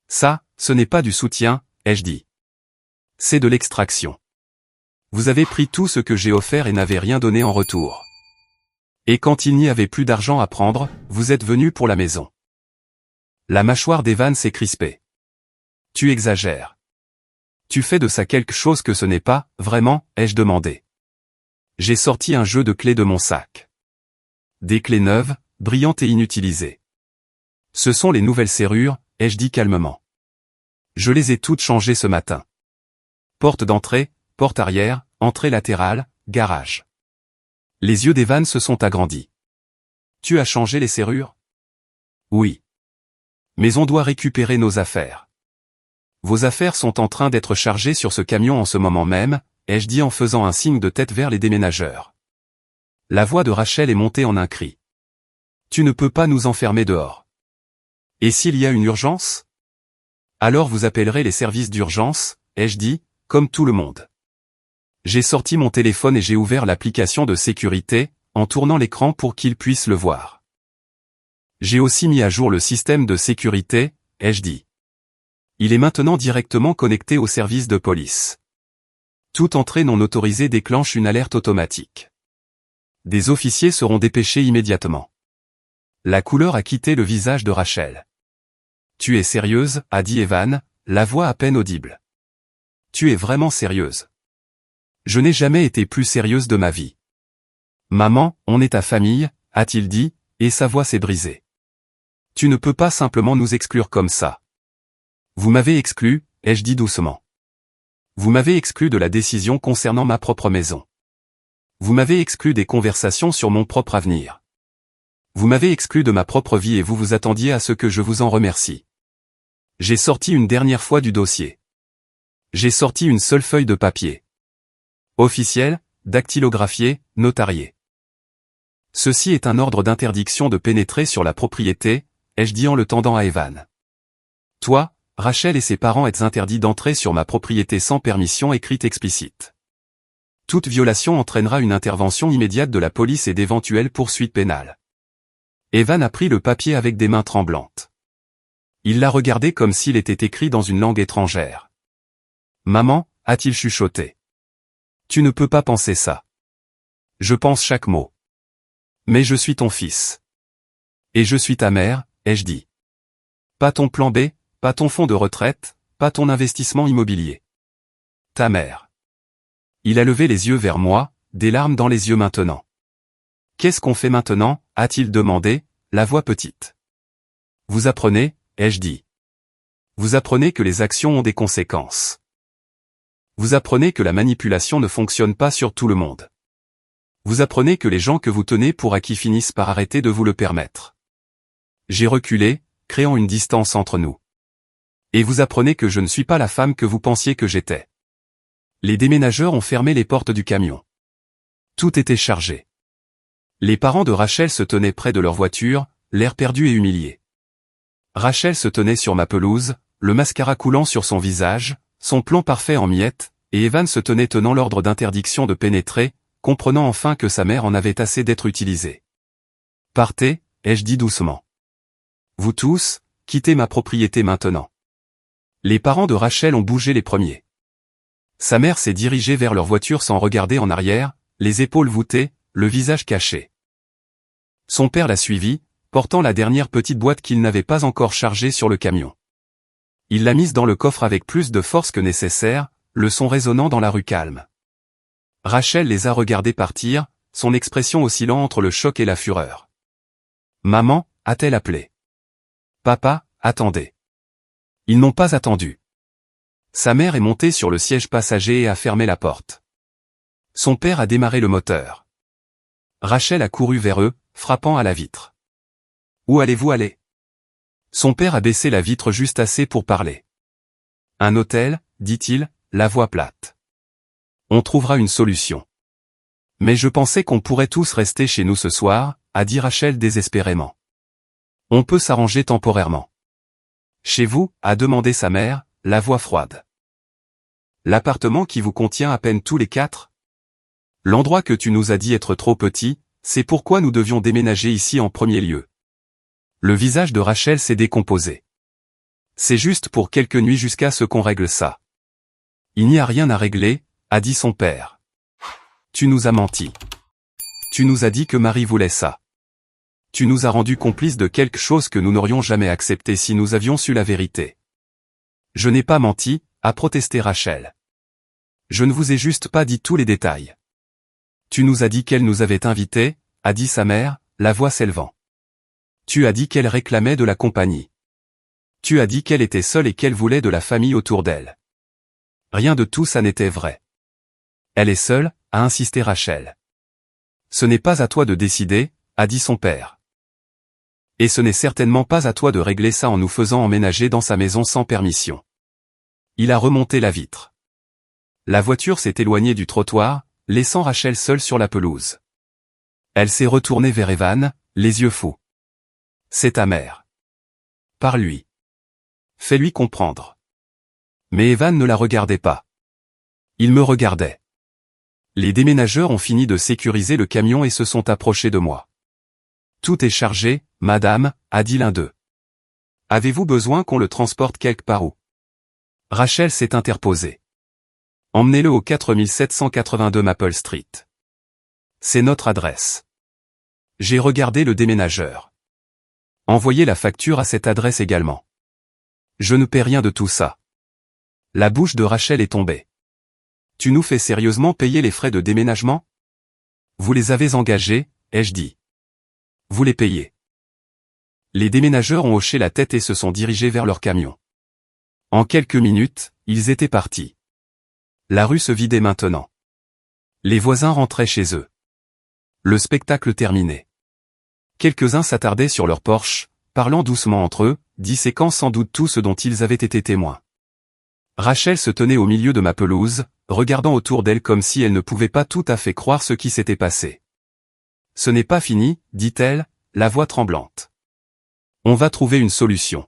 Ça, ce n'est pas du soutien, ai-je dit. C'est de l'extraction. Vous avez pris tout ce que j'ai offert et n'avez rien donné en retour. Et quand il n'y avait plus d'argent à prendre, vous êtes venu pour la maison. La mâchoire d'Evan s'est crispée. Tu exagères. Tu fais de ça quelque chose que ce n'est pas, vraiment, ai-je demandé. J'ai sorti un jeu de clés de mon sac. Des clés neuves, brillantes et inutilisées. Ce sont les nouvelles serrures, ai-je dit calmement. Je les ai toutes changées ce matin. Porte d'entrée, porte arrière, entrée latérale, garage. Les yeux d'Evan se sont agrandis. Tu as changé les serrures? Oui. Mais on doit récupérer nos affaires. Vos affaires sont en train d'être chargées sur ce camion en ce moment même, ai-je dit en faisant un signe de tête vers les déménageurs. La voix de Rachel est montée en un cri. Tu ne peux pas nous enfermer dehors. Et s'il y a une urgence? Alors vous appellerez les services d'urgence, ai-je dit, comme tout le monde. J'ai sorti mon téléphone et j'ai ouvert l'application de sécurité, en tournant l'écran pour qu'ils puissent le voir. J'ai aussi mis à jour le système de sécurité, ai-je dit. Il est maintenant directement connecté au service de police. Toute entrée non autorisée déclenche une alerte automatique. Des officiers seront dépêchés immédiatement. La couleur a quitté le visage de Rachel. Tu es sérieuse, a dit Evan, la voix à peine audible. Tu es vraiment sérieuse. Je n'ai jamais été plus sérieuse de ma vie. Maman, on est ta famille, a-t-il dit, et sa voix s'est brisée. Tu ne peux pas simplement nous exclure comme ça. Vous m'avez exclu, ai-je dit doucement. Vous m'avez exclu de la décision concernant ma propre maison. Vous m'avez exclu des conversations sur mon propre avenir. Vous m'avez exclu de ma propre vie et vous vous attendiez à ce que je vous en remercie. J'ai sorti une dernière fois du dossier. J'ai sorti une seule feuille de papier. Officiel, dactylographié, notarié. Ceci est un ordre d'interdiction de pénétrer sur la propriété, ai-je dit en le tendant à Evan. Toi, Rachel et ses parents êtes interdits d'entrer sur ma propriété sans permission écrite explicite. Toute violation entraînera une intervention immédiate de la police et d'éventuelles poursuites pénales. Evan a pris le papier avec des mains tremblantes. Il l'a regardé comme s'il était écrit dans une langue étrangère. Maman, a-t-il chuchoté. Tu ne peux pas penser ça. Je pense chaque mot. Mais je suis ton fils. Et je suis ta mère, ai-je dit. Pas ton plan B, pas ton fonds de retraite, pas ton investissement immobilier. Ta mère. Il a levé les yeux vers moi, des larmes dans les yeux maintenant. Qu'est-ce qu'on fait maintenant, a-t-il demandé, la voix petite. Vous apprenez, ai-je dit. Vous apprenez que les actions ont des conséquences. Vous apprenez que la manipulation ne fonctionne pas sur tout le monde. Vous apprenez que les gens que vous tenez pour acquis finissent par arrêter de vous le permettre. J'ai reculé, créant une distance entre nous. Et vous apprenez que je ne suis pas la femme que vous pensiez que j'étais. Les déménageurs ont fermé les portes du camion. Tout était chargé. Les parents de Rachel se tenaient près de leur voiture, l'air perdu et humilié. Rachel se tenait sur ma pelouse, le mascara coulant sur son visage, son plan parfait en miettes, et Evan se tenait tenant l'ordre d'interdiction de pénétrer, comprenant enfin que sa mère en avait assez d'être utilisée. Partez, ai-je dit doucement. Vous tous, quittez ma propriété maintenant. Les parents de Rachel ont bougé les premiers. Sa mère s'est dirigée vers leur voiture sans regarder en arrière, les épaules voûtées, le visage caché. Son père l'a suivi, portant la dernière petite boîte qu'il n'avait pas encore chargée sur le camion. Il l'a mise dans le coffre avec plus de force que nécessaire, le son résonnant dans la rue calme. Rachel les a regardés partir, son expression oscillant entre le choc et la fureur. Maman, a-t-elle appelé. Papa, attendez. Ils n'ont pas attendu. Sa mère est montée sur le siège passager et a fermé la porte. Son père a démarré le moteur. Rachel a couru vers eux, frappant à la vitre. Où allez-vous aller? Son père a baissé la vitre juste assez pour parler. Un hôtel, dit-il, la voix plate. On trouvera une solution. Mais je pensais qu'on pourrait tous rester chez nous ce soir, a dit Rachel désespérément. On peut s'arranger temporairement. Chez vous, a demandé sa mère, la voix froide. L'appartement qui vous contient à peine tous les 4? L'endroit que tu nous as dit être trop petit, c'est pourquoi nous devions déménager ici en premier lieu. Le visage de Rachel s'est décomposé. C'est juste pour quelques nuits jusqu'à ce qu'on règle ça. Il n'y a rien à régler, a dit son père. Tu nous as menti. Tu nous as dit que Marie voulait ça. Tu nous as rendus complices de quelque chose que nous n'aurions jamais accepté si nous avions su la vérité. Je n'ai pas menti, a protesté Rachel. Je ne vous ai juste pas dit tous les détails. Tu nous as dit qu'elle nous avait invités, a dit sa mère, la voix s'élevant. Tu as dit qu'elle réclamait de la compagnie. Tu as dit qu'elle était seule et qu'elle voulait de la famille autour d'elle. Rien de tout ça n'était vrai. Elle est seule, a insisté Rachel. Ce n'est pas à toi de décider, a dit son père. Et ce n'est certainement pas à toi de régler ça en nous faisant emménager dans sa maison sans permission. Il a remonté la vitre. La voiture s'est éloignée du trottoir, laissant Rachel seule sur la pelouse. Elle s'est retournée vers Evan, les yeux fous. C'est ta mère. Parle-lui. Fais-lui comprendre. Mais Evan ne la regardait pas. Il me regardait. Les déménageurs ont fini de sécuriser le camion et se sont approchés de moi. Tout est chargé, madame, a dit l'un d'eux. Avez-vous besoin qu'on le transporte quelque part où? Rachel s'est interposée. Emmenez-le au 4782 Maple Street. C'est notre adresse. J'ai regardé le déménageur. Envoyez la facture à cette adresse également. Je ne paie rien de tout ça. La bouche de Rachel est tombée. Tu nous fais sérieusement payer les frais de déménagement? Vous les avez engagés, ai-je dit. Vous les payez. Les déménageurs ont hoché la tête et se sont dirigés vers leur camion. En quelques minutes, ils étaient partis. La rue se vidait maintenant. Les voisins rentraient chez eux. Le spectacle terminé. Quelques-uns s'attardaient sur leur porche, parlant doucement entre eux, disséquant sans doute tout ce dont ils avaient été témoins. Rachel se tenait au milieu de ma pelouse, regardant autour d'elle comme si elle ne pouvait pas tout à fait croire ce qui s'était passé. Ce n'est pas fini, dit-elle, la voix tremblante. On va trouver une solution.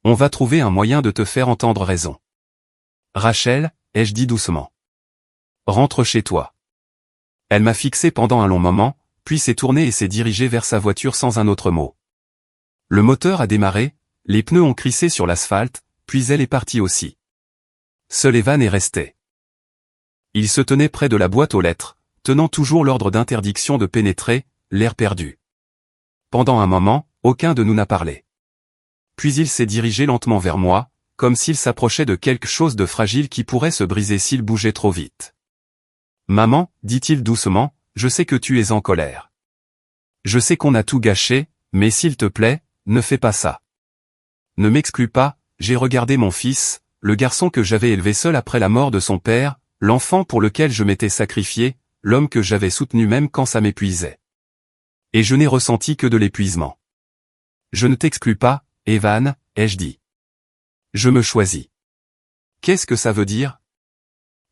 On va trouver un moyen de te faire entendre raison. Rachel, ai-je dit doucement. Rentre chez toi. Elle m'a fixé pendant un long moment, puis s'est tournée et s'est dirigée vers sa voiture sans un autre mot. Le moteur a démarré, les pneus ont crissé sur l'asphalte, puis elle est partie aussi. Seul Evan est resté. Il se tenait près de la boîte aux lettres, tenant toujours l'ordre d'interdiction de pénétrer, l'air perdu. Pendant un moment, aucun de nous n'a parlé. Puis il s'est dirigé lentement vers moi, comme s'il s'approchait de quelque chose de fragile qui pourrait se briser s'il bougeait trop vite. Maman, dit-il doucement, je sais que tu es en colère. Je sais qu'on a tout gâché, mais s'il te plaît, ne fais pas ça. Ne m'exclus pas, j'ai regardé mon fils, le garçon que j'avais élevé seul après la mort de son père, l'enfant pour lequel je m'étais sacrifié, l'homme que j'avais soutenu même quand ça m'épuisait. Et je n'ai ressenti que de l'épuisement. Je ne t'exclus pas, Evan, ai-je dit. Je me choisis. Qu'est-ce que ça veut dire?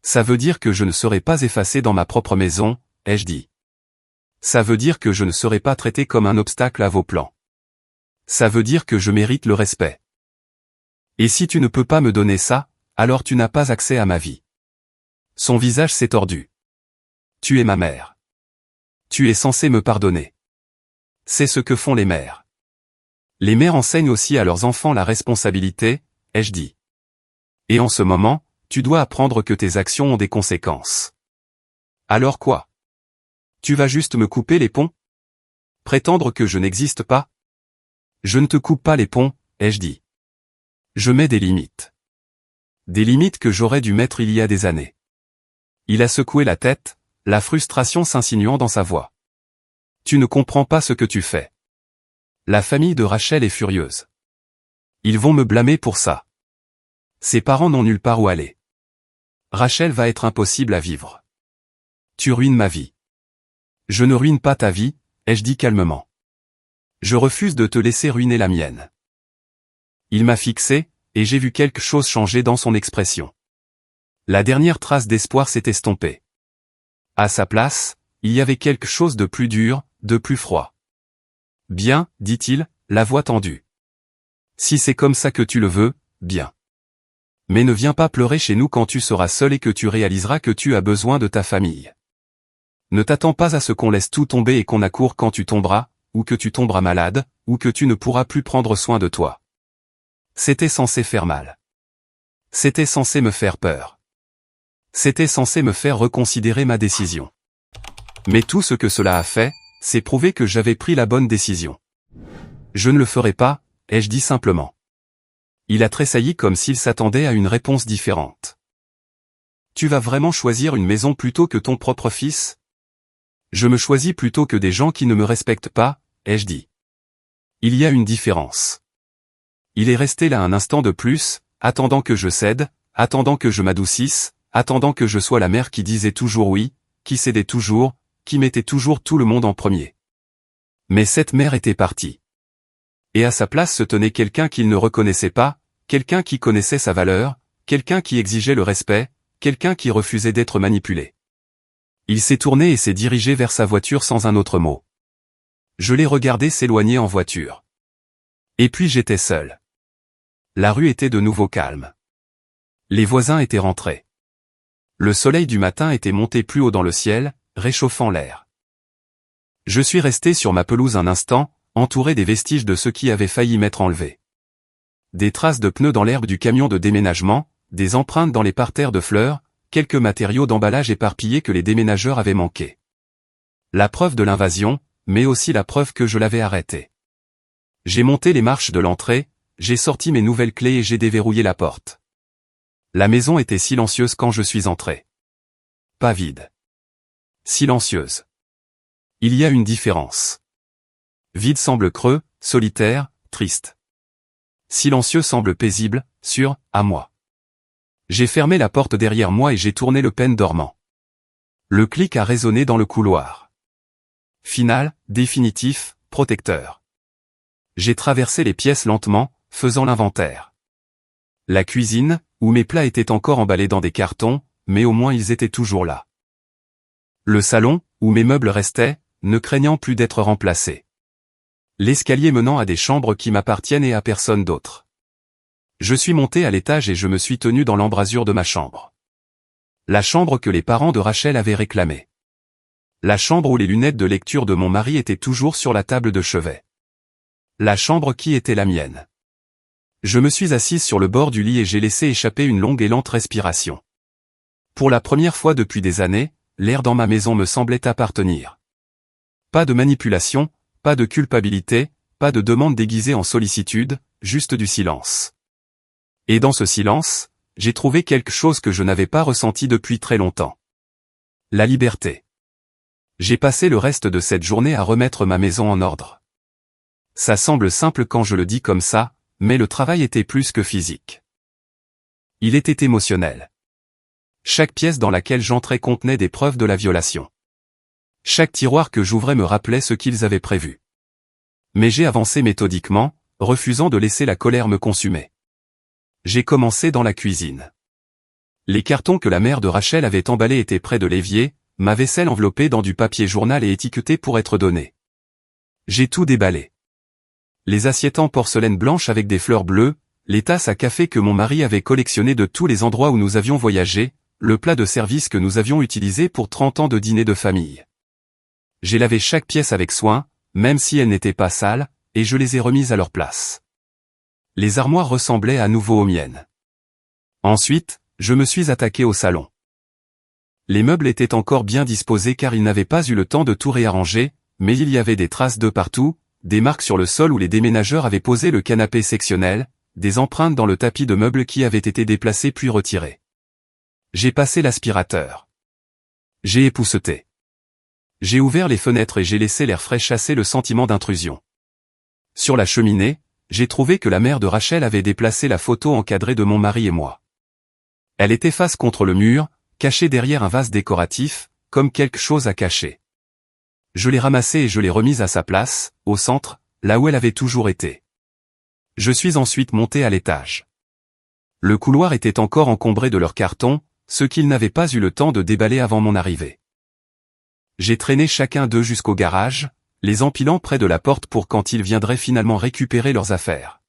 Ça veut dire que je ne serai pas effacé dans ma propre maison, ai-je dit. Ça veut dire que je ne serai pas traité comme un obstacle à vos plans. Ça veut dire que je mérite le respect. Et si tu ne peux pas me donner ça, alors tu n'as pas accès à ma vie. Son visage s'est tordu. Tu es ma mère. Tu es censé me pardonner. C'est ce que font les mères. Les mères enseignent aussi à leurs enfants la responsabilité, ai-je dit. Et en ce moment, tu dois apprendre que tes actions ont des conséquences. Alors quoi? Tu vas juste me couper les ponts? Prétendre que je n'existe pas? Je ne te coupe pas les ponts, ai-je dit. Je mets des limites. Des limites que j'aurais dû mettre il y a des années. Il a secoué la tête, la frustration s'insinuant dans sa voix. Tu ne comprends pas ce que tu fais. La famille de Rachel est furieuse. Ils vont me blâmer pour ça. Ses parents n'ont nulle part où aller. Rachel va être impossible à vivre. Tu ruines ma vie. Je ne ruine pas ta vie, ai-je dit calmement. Je refuse de te laisser ruiner la mienne. Il m'a fixé, et j'ai vu quelque chose changer dans son expression. La dernière trace d'espoir s'est estompée. À sa place, il y avait quelque chose de plus dur, de plus froid. Bien, dit-il, la voix tendue. Si c'est comme ça que tu le veux, bien. Mais ne viens pas pleurer chez nous quand tu seras seul et que tu réaliseras que tu as besoin de ta famille. Ne t'attends pas à ce qu'on laisse tout tomber et qu'on accourt quand tu tomberas, ou que tu tomberas malade, ou que tu ne pourras plus prendre soin de toi. C'était censé faire mal. C'était censé me faire peur. C'était censé me faire reconsidérer ma décision. Mais tout ce que cela a fait, c'est prouver que j'avais pris la bonne décision. Je ne le ferai pas, ai-je dit simplement. Il a tressailli comme s'il s'attendait à une réponse différente. Tu vas vraiment choisir une maison plutôt que ton propre fils? Je me choisis plutôt que des gens qui ne me respectent pas, ai-je dit. Il y a une différence. Il est resté là un instant de plus, attendant que je cède, attendant que je m'adoucisse, attendant que je sois la mère qui disait toujours oui, qui cédait toujours, qui mettait toujours tout le monde en premier. Mais cette mère était partie. Et à sa place se tenait quelqu'un qu'il ne reconnaissait pas, quelqu'un qui connaissait sa valeur, quelqu'un qui exigeait le respect, quelqu'un qui refusait d'être manipulé. Il s'est tourné et s'est dirigé vers sa voiture sans un autre mot. Je l'ai regardé s'éloigner en voiture. Et puis j'étais seul. La rue était de nouveau calme. Les voisins étaient rentrés. Le soleil du matin était monté plus haut dans le ciel, réchauffant l'air. Je suis resté sur ma pelouse un instant, entouré des vestiges de ceux qui avaient failli m'être enlevés. Des traces de pneus dans l'herbe du camion de déménagement, des empreintes dans les parterres de fleurs, quelques matériaux d'emballage éparpillés que les déménageurs avaient manqués. La preuve de l'invasion, mais aussi la preuve que je l'avais arrêté. J'ai monté les marches de l'entrée, j'ai sorti mes nouvelles clés et j'ai déverrouillé la porte. La maison était silencieuse quand je suis entré. Pas vide. Silencieuse. Il y a une différence. Vide semble creux, solitaire, triste. Silencieux semble paisible, sûr, à moi. J'ai fermé la porte derrière moi et j'ai tourné le pêne dormant. Le clic a résonné dans le couloir. Final, définitif, protecteur. J'ai traversé les pièces lentement, faisant l'inventaire. La cuisine, où mes plats étaient encore emballés dans des cartons, mais au moins ils étaient toujours là. Le salon, où mes meubles restaient, ne craignant plus d'être remplacés. L'escalier menant à des chambres qui m'appartiennent et à personne d'autre. Je suis monté à l'étage et je me suis tenu dans l'embrasure de ma chambre. La chambre que les parents de Rachel avaient réclamée. La chambre où les lunettes de lecture de mon mari étaient toujours sur la table de chevet. La chambre qui était la mienne. Je me suis assise sur le bord du lit et j'ai laissé échapper une longue et lente respiration. Pour la première fois depuis des années, l'air dans ma maison me semblait appartenir. Pas de manipulation, pas de culpabilité, pas de demande déguisée en sollicitude, juste du silence. Et dans ce silence, j'ai trouvé quelque chose que je n'avais pas ressenti depuis très longtemps. La liberté. J'ai passé le reste de cette journée à remettre ma maison en ordre. Ça semble simple quand je le dis comme ça, mais le travail était plus que physique. Il était émotionnel. Chaque pièce dans laquelle j'entrais contenait des preuves de la violation. Chaque tiroir que j'ouvrais me rappelait ce qu'ils avaient prévu. Mais j'ai avancé méthodiquement, refusant de laisser la colère me consumer. J'ai commencé dans la cuisine. Les cartons que la mère de Rachel avait emballés étaient près de l'évier, ma vaisselle enveloppée dans du papier journal et étiquetée pour être donnée. J'ai tout déballé. Les assiettes en porcelaine blanche avec des fleurs bleues, les tasses à café que mon mari avait collectionnées de tous les endroits où nous avions voyagé, le plat de service que nous avions utilisé pour 30 ans de dîner de famille. J'ai lavé chaque pièce avec soin, même si elles n'étaient pas sales, et je les ai remises à leur place. Les armoires ressemblaient à nouveau aux miennes. Ensuite, je me suis attaqué au salon. Les meubles étaient encore bien disposés car ils n'avaient pas eu le temps de tout réarranger, mais il y avait des traces de partout, des marques sur le sol où les déménageurs avaient posé le canapé sectionnel, des empreintes dans le tapis de meubles qui avaient été déplacés puis retirés. J'ai passé l'aspirateur. J'ai épousseté. J'ai ouvert les fenêtres et j'ai laissé l'air frais chasser le sentiment d'intrusion. Sur la cheminée, j'ai trouvé que la mère de Rachel avait déplacé la photo encadrée de mon mari et moi. Elle était face contre le mur, cachée derrière un vase décoratif, comme quelque chose à cacher. Je l'ai ramassée et je l'ai remise à sa place, au centre, là où elle avait toujours été. Je suis ensuite monté à l'étage. Le couloir était encore encombré de leurs cartons, ceux qu'ils n'avaient pas eu le temps de déballer avant mon arrivée. J'ai traîné chacun d'eux jusqu'au garage, les empilant près de la porte pour quand ils viendraient finalement récupérer leurs affaires.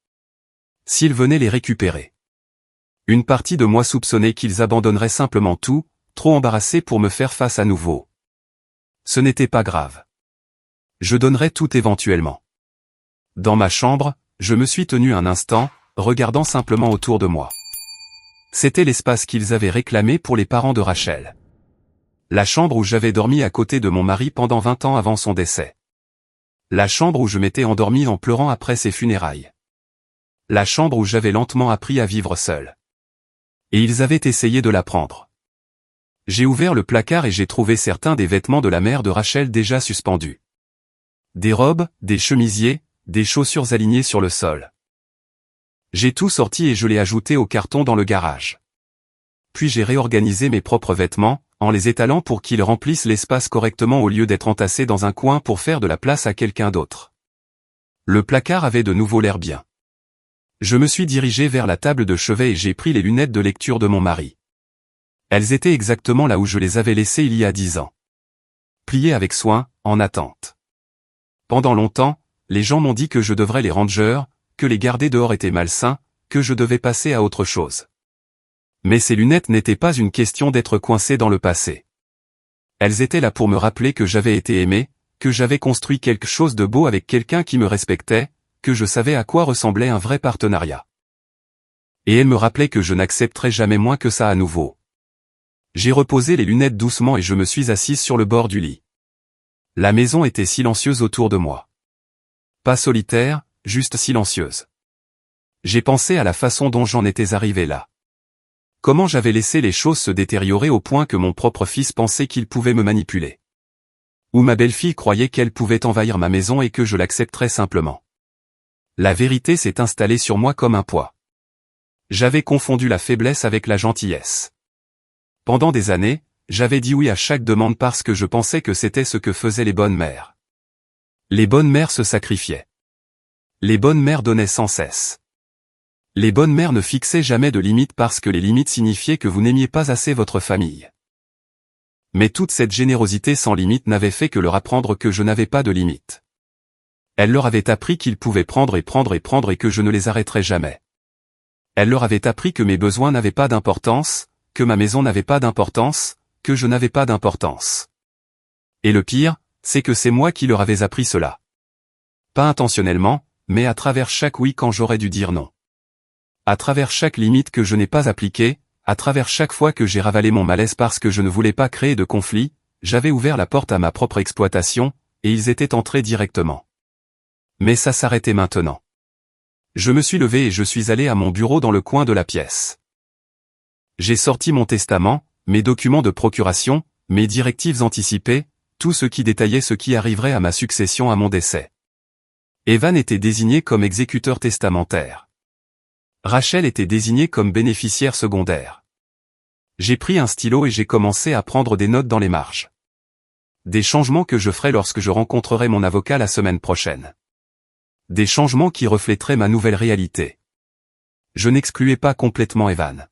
S'ils venaient les récupérer. Une partie de moi soupçonnait qu'ils abandonneraient simplement tout, trop embarrassés pour me faire face à nouveau. Ce n'était pas grave. Je donnerai tout éventuellement. Dans ma chambre, je me suis tenu un instant, regardant simplement autour de moi. C'était l'espace qu'ils avaient réclamé pour les parents de Rachel. La chambre où j'avais dormi à côté de mon mari pendant 20 ans avant son décès. La chambre où je m'étais endormi en pleurant après ses funérailles. La chambre où j'avais lentement appris à vivre seul. Et ils avaient essayé de la prendre. J'ai ouvert le placard et j'ai trouvé certains des vêtements de la mère de Rachel déjà suspendus. Des robes, des chemisiers, des chaussures alignées sur le sol. J'ai tout sorti et je l'ai ajouté au carton dans le garage. Puis j'ai réorganisé mes propres vêtements, en les étalant pour qu'ils remplissent l'espace correctement au lieu d'être entassés dans un coin pour faire de la place à quelqu'un d'autre. Le placard avait de nouveau l'air bien. Je me suis dirigé vers la table de chevet et j'ai pris les lunettes de lecture de mon mari. Elles étaient exactement là où je les avais laissées il y a 10 ans. Pliées avec soin, en attente. Pendant longtemps, les gens m'ont dit que je devrais les ranger, que les garder dehors était malsain, que je devais passer à autre chose. Mais ces lunettes n'étaient pas une question d'être coincé dans le passé. Elles étaient là pour me rappeler que j'avais été aimé, que j'avais construit quelque chose de beau avec quelqu'un qui me respectait, que je savais à quoi ressemblait un vrai partenariat. Et elles me rappelaient que je n'accepterais jamais moins que ça à nouveau. J'ai reposé les lunettes doucement et je me suis assise sur le bord du lit. La maison était silencieuse autour de moi. Pas solitaire, juste silencieuse. J'ai pensé à la façon dont j'en étais arrivé là. Comment j'avais laissé les choses se détériorer au point que mon propre fils pensait qu'il pouvait me manipuler. Ou ma belle-fille croyait qu'elle pouvait envahir ma maison et que je l'accepterais simplement. La vérité s'est installée sur moi comme un poids. J'avais confondu la faiblesse avec la gentillesse. Pendant des années, j'avais dit oui à chaque demande parce que je pensais que c'était ce que faisaient les bonnes mères. Les bonnes mères se sacrifiaient. Les bonnes mères donnaient sans cesse. Les bonnes mères ne fixaient jamais de limites parce que les limites signifiaient que vous n'aimiez pas assez votre famille. Mais toute cette générosité sans limite n'avait fait que leur apprendre que je n'avais pas de limite. Elle leur avait appris qu'ils pouvaient prendre et prendre et prendre et que je ne les arrêterais jamais. Elle leur avait appris que mes besoins n'avaient pas d'importance, que ma maison n'avait pas d'importance, que je n'avais pas d'importance. Et le pire, c'est que c'est moi qui leur avais appris cela. Pas intentionnellement, mais à travers chaque oui quand j'aurais dû dire non. À travers chaque limite que je n'ai pas appliquée, à travers chaque fois que j'ai ravalé mon malaise parce que je ne voulais pas créer de conflit, j'avais ouvert la porte à ma propre exploitation, et ils étaient entrés directement. Mais ça s'arrêtait maintenant. Je me suis levé et je suis allé à mon bureau dans le coin de la pièce. J'ai sorti mon testament, mes documents de procuration, mes directives anticipées, tout ce qui détaillait ce qui arriverait à ma succession à mon décès. Evan était désigné comme exécuteur testamentaire. Rachel était désignée comme bénéficiaire secondaire. J'ai pris un stylo et j'ai commencé à prendre des notes dans les marges. Des changements que je ferai lorsque je rencontrerai mon avocat la semaine prochaine. Des changements qui reflèteraient ma nouvelle réalité. Je n'excluais pas complètement Evan.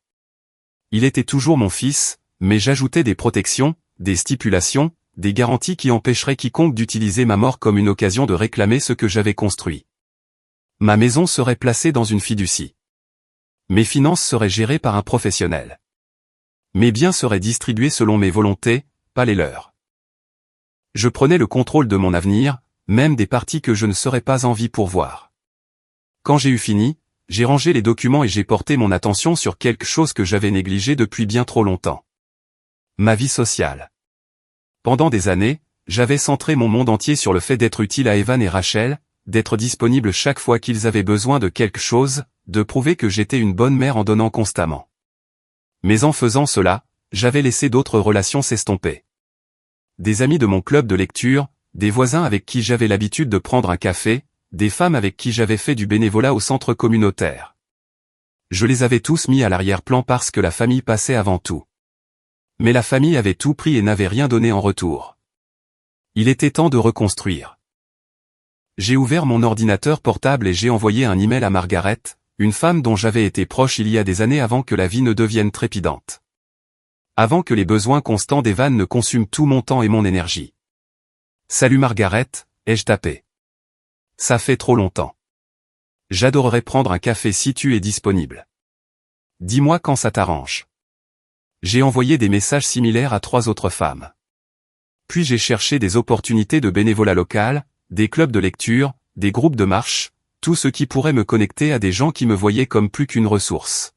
Il était toujours mon fils, mais j'ajoutais des protections, des stipulations, des garanties qui empêcheraient quiconque d'utiliser ma mort comme une occasion de réclamer ce que j'avais construit. Ma maison serait placée dans une fiducie. Mes finances seraient gérées par un professionnel. Mes biens seraient distribués selon mes volontés, pas les leurs. Je prenais le contrôle de mon avenir, même des parties que je ne serais pas en vie pour voir. Quand j'ai eu fini, j'ai rangé les documents et j'ai porté mon attention sur quelque chose que j'avais négligé depuis bien trop longtemps. Ma vie sociale. Pendant des années, j'avais centré mon monde entier sur le fait d'être utile à Evan et Rachel, d'être disponible chaque fois qu'ils avaient besoin de quelque chose, de prouver que j'étais une bonne mère en donnant constamment. Mais en faisant cela, j'avais laissé d'autres relations s'estomper. Des amis de mon club de lecture, des voisins avec qui j'avais l'habitude de prendre un café, des femmes avec qui j'avais fait du bénévolat au centre communautaire. Je les avais tous mis à l'arrière-plan parce que la famille passait avant tout. Mais la famille avait tout pris et n'avait rien donné en retour. Il était temps de reconstruire. J'ai ouvert mon ordinateur portable et j'ai envoyé un email à Margaret, une femme dont j'avais été proche il y a des années avant que la vie ne devienne trépidante. Avant que les besoins constants d'Evan ne consument tout mon temps et mon énergie. Salut Margaret, ai-je tapé. Ça fait trop longtemps. J'adorerais prendre un café si tu es disponible. Dis-moi quand ça t'arrange. J'ai envoyé des messages similaires à 3 autres femmes. Puis j'ai cherché des opportunités de bénévolat local, des clubs de lecture, des groupes de marche, tout ce qui pourrait me connecter à des gens qui me voyaient comme plus qu'une ressource.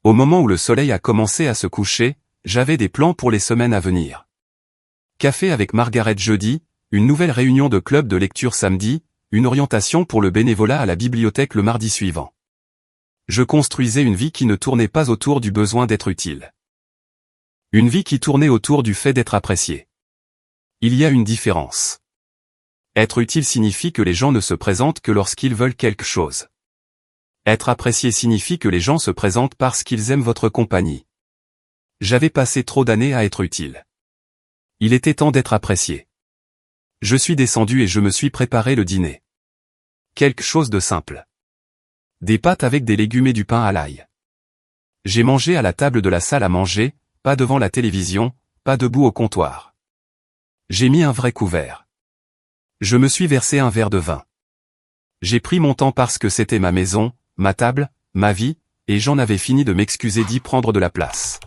Au moment où le soleil a commencé à se coucher, j'avais des plans pour les semaines à venir. Café avec Margaret jeudi, une nouvelle réunion de club de lecture samedi, une orientation pour le bénévolat à la bibliothèque le mardi suivant. Je construisais une vie qui ne tournait pas autour du besoin d'être utile. Une vie qui tournait autour du fait d'être apprécié. Il y a une différence. Être utile signifie que les gens ne se présentent que lorsqu'ils veulent quelque chose. Être apprécié signifie que les gens se présentent parce qu'ils aiment votre compagnie. J'avais passé trop d'années à être utile. Il était temps d'être apprécié. Je suis descendu et je me suis préparé le dîner. Quelque chose de simple. Des pâtes avec des légumes et du pain à l'ail. J'ai mangé à la table de la salle à manger, pas devant la télévision, pas debout au comptoir. J'ai mis un vrai couvert. Je me suis versé un verre de vin. J'ai pris mon temps parce que c'était ma maison, ma table, ma vie, et j'en avais fini de m'excuser d'y prendre de la place.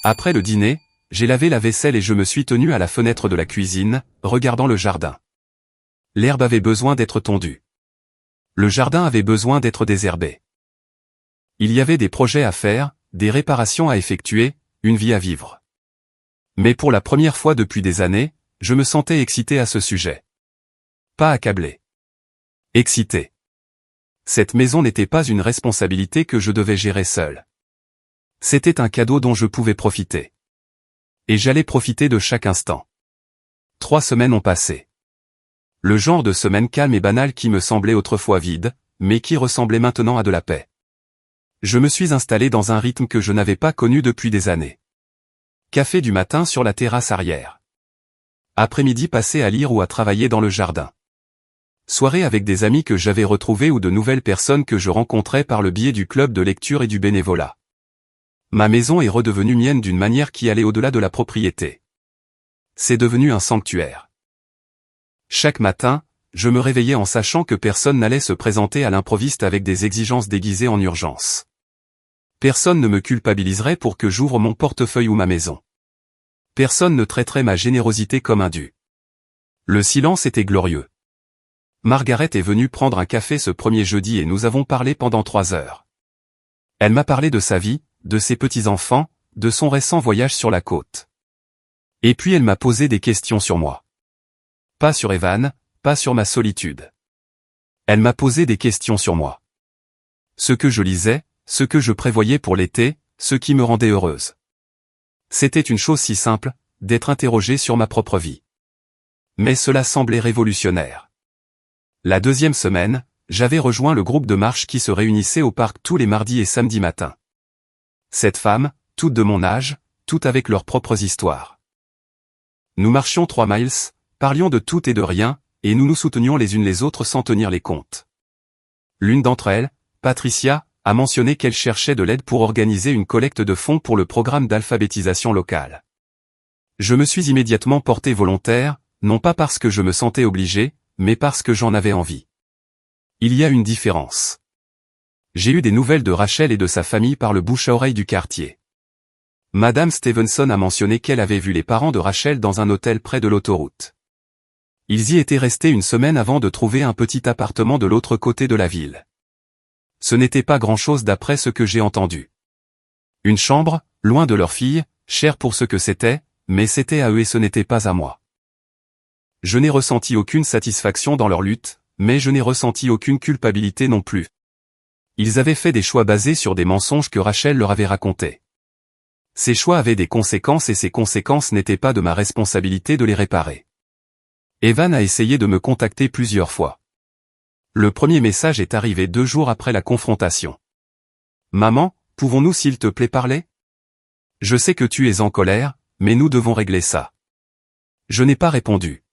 Après le dîner, j'ai lavé la vaisselle et je me suis tenu à la fenêtre de la cuisine, regardant le jardin. L'herbe avait besoin d'être tondue. Le jardin avait besoin d'être désherbé. Il y avait des projets à faire, des réparations à effectuer, une vie à vivre. Mais pour la première fois depuis des années, je me sentais excité à ce sujet. Pas accablé. Excité. Cette maison n'était pas une responsabilité que je devais gérer seul. C'était un cadeau dont je pouvais profiter. Et j'allais profiter de chaque instant. 3 semaines ont passé. Le genre de semaine calme et banale qui me semblait autrefois vide, mais qui ressemblait maintenant à de la paix. Je me suis installé dans un rythme que je n'avais pas connu depuis des années. Café du matin sur la terrasse arrière. Après-midi passé à lire ou à travailler dans le jardin. Soirée avec des amis que j'avais retrouvés ou de nouvelles personnes que je rencontrais par le biais du club de lecture et du bénévolat. Ma maison est redevenue mienne d'une manière qui allait au-delà de la propriété. C'est devenu un sanctuaire. Chaque matin, je me réveillais en sachant que personne n'allait se présenter à l'improviste avec des exigences déguisées en urgence. Personne ne me culpabiliserait pour que j'ouvre mon portefeuille ou ma maison. Personne ne traiterait ma générosité comme un dû. Le silence était glorieux. Margaret est venue prendre un café ce premier jeudi et nous avons parlé pendant 3 heures. Elle m'a parlé de sa vie, de ses petits-enfants, de son récent voyage sur la côte. Et puis elle m'a posé des questions sur moi. Pas sur Evan, pas sur ma solitude. Elle m'a posé des questions sur moi. Ce que je lisais, ce que je prévoyais pour l'été, ce qui me rendait heureuse. C'était une chose si simple, d'être interrogée sur ma propre vie. Mais cela semblait révolutionnaire. La 2e semaine, j'avais rejoint le groupe de marche qui se réunissait au parc tous les mardis et samedis matins. 7 femmes, toutes de mon âge, toutes avec leurs propres histoires. Nous marchions 3 miles, parlions de tout et de rien, et nous nous soutenions les unes les autres sans tenir les comptes. L'une d'entre elles, Patricia, a mentionné qu'elle cherchait de l'aide pour organiser une collecte de fonds pour le programme d'alphabétisation locale. Je me suis immédiatement porté volontaire, non pas parce que je me sentais obligé, mais parce que j'en avais envie. Il y a une différence. J'ai eu des nouvelles de Rachel et de sa famille par le bouche à oreille du quartier. Madame Stevenson a mentionné qu'elle avait vu les parents de Rachel dans un hôtel près de l'autoroute. Ils y étaient restés une semaine avant de trouver un petit appartement de l'autre côté de la ville. Ce n'était pas grand-chose d'après ce que j'ai entendu. Une chambre, loin de leur fille, chère pour ce que c'était, mais c'était à eux et ce n'était pas à moi. Je n'ai ressenti aucune satisfaction dans leur lutte, mais je n'ai ressenti aucune culpabilité non plus. Ils avaient fait des choix basés sur des mensonges que Rachel leur avait racontés. Ces choix avaient des conséquences et ces conséquences n'étaient pas de ma responsabilité de les réparer. Evan a essayé de me contacter plusieurs fois. Le premier message est arrivé 2 jours après la confrontation. « Maman, pouvons-nous s'il te plaît parler ? Je sais que tu es en colère, mais nous devons régler ça. » Je n'ai pas répondu.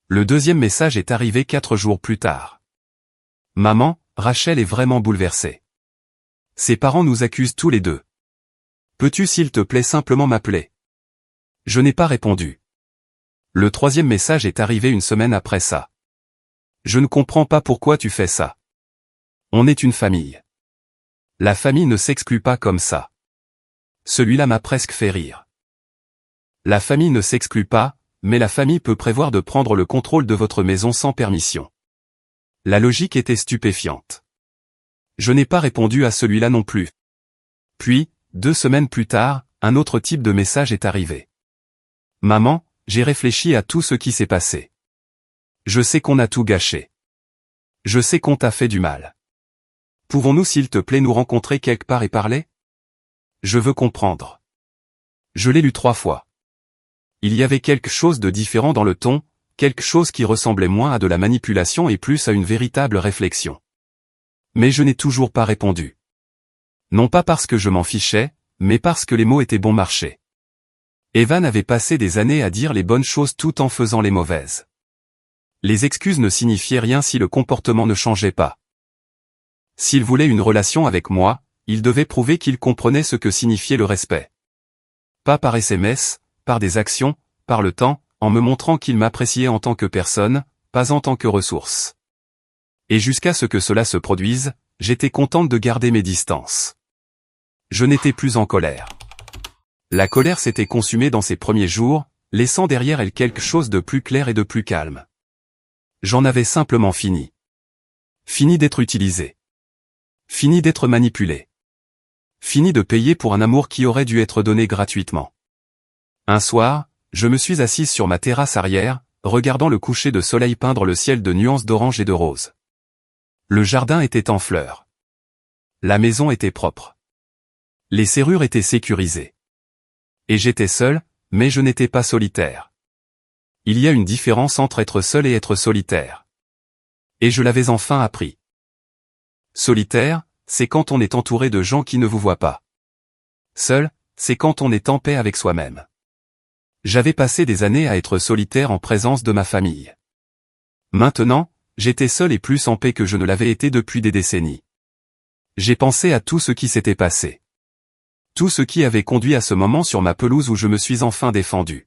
Le deuxième message est arrivé 4 jours plus tard. « Maman, Rachel est vraiment bouleversée. Ses parents nous accusent tous les deux. Peux-tu s'il te plaît simplement m'appeler ? » Je n'ai pas répondu. Le troisième message est arrivé une semaine après ça. « Je ne comprends pas pourquoi tu fais ça. On est une famille. La famille ne s'exclut pas comme ça. » Celui-là m'a presque fait rire. La famille ne s'exclut pas, mais la famille peut prévoir de prendre le contrôle de votre maison sans permission. La logique était stupéfiante. Je n'ai pas répondu à celui-là non plus. Puis, 2 semaines plus tard, un autre type de message est arrivé. Maman, j'ai réfléchi à tout ce qui s'est passé. Je sais qu'on a tout gâché. Je sais qu'on t'a fait du mal. Pouvons-nous s'il te plaît nous rencontrer quelque part et parler? Je veux comprendre. Je l'ai lu 3 fois. Il y avait quelque chose de différent dans le ton, quelque chose qui ressemblait moins à de la manipulation et plus à une véritable réflexion. Mais je n'ai toujours pas répondu. Non pas parce que je m'en fichais, mais parce que les mots étaient bon marché. Evan avait passé des années à dire les bonnes choses tout en faisant les mauvaises. Les excuses ne signifiaient rien si le comportement ne changeait pas. S'il voulait une relation avec moi, il devait prouver qu'il comprenait ce que signifiait le respect. Pas par SMS, par des actions, par le temps, en me montrant qu'il m'appréciait en tant que personne, pas en tant que ressource. Et jusqu'à ce que cela se produise, j'étais contente de garder mes distances. Je n'étais plus en colère. La colère s'était consumée dans ces premiers jours, laissant derrière elle quelque chose de plus clair et de plus calme. J'en avais simplement fini. Fini d'être utilisé. Fini d'être manipulé. Fini de payer pour un amour qui aurait dû être donné gratuitement. Un soir, je me suis assise sur ma terrasse arrière, regardant le coucher de soleil peindre le ciel de nuances d'orange et de rose. Le jardin était en fleurs. La maison était propre. Les serrures étaient sécurisées. Et j'étais seul, mais je n'étais pas solitaire. Il y a une différence entre être seul et être solitaire. Et je l'avais enfin appris. Solitaire, c'est quand on est entouré de gens qui ne vous voient pas. Seul, c'est quand on est en paix avec soi-même. J'avais passé des années à être solitaire en présence de ma famille. Maintenant, j'étais seul et plus en paix que je ne l'avais été depuis des décennies. J'ai pensé à tout ce qui s'était passé. Tout ce qui avait conduit à ce moment sur ma pelouse où je me suis enfin défendu.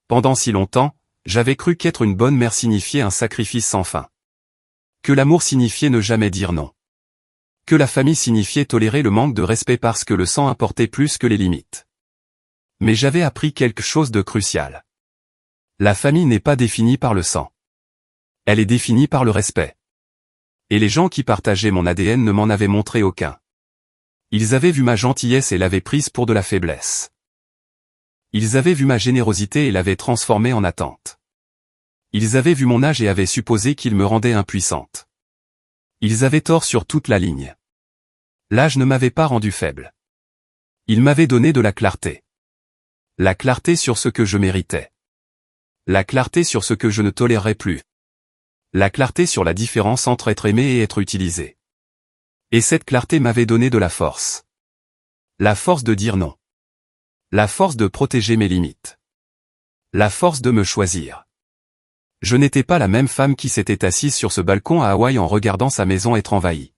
Pendant si longtemps, j'avais cru qu'être une bonne mère signifiait un sacrifice sans fin. Que l'amour signifiait ne jamais dire non. Que la famille signifiait tolérer le manque de respect parce que le sang importait plus que les limites. Mais j'avais appris quelque chose de crucial. La famille n'est pas définie par le sang. Elle est définie par le respect. Et les gens qui partageaient mon ADN ne m'en avaient montré aucun. Ils avaient vu ma gentillesse et l'avaient prise pour de la faiblesse. Ils avaient vu ma générosité et l'avaient transformée en attente. Ils avaient vu mon âge et avaient supposé qu'il me rendait impuissante. Ils avaient tort sur toute la ligne. L'âge ne m'avait pas rendu faible. Il m'avait donné de la clarté. La clarté sur ce que je méritais. La clarté sur ce que je ne tolérerais plus. La clarté sur la différence entre être aimé et être utilisé. Et cette clarté m'avait donné de la force. La force de dire non. La force de protéger mes limites. La force de me choisir. Je n'étais pas la même femme qui s'était assise sur ce balcon à Hawaï en regardant sa maison être envahie.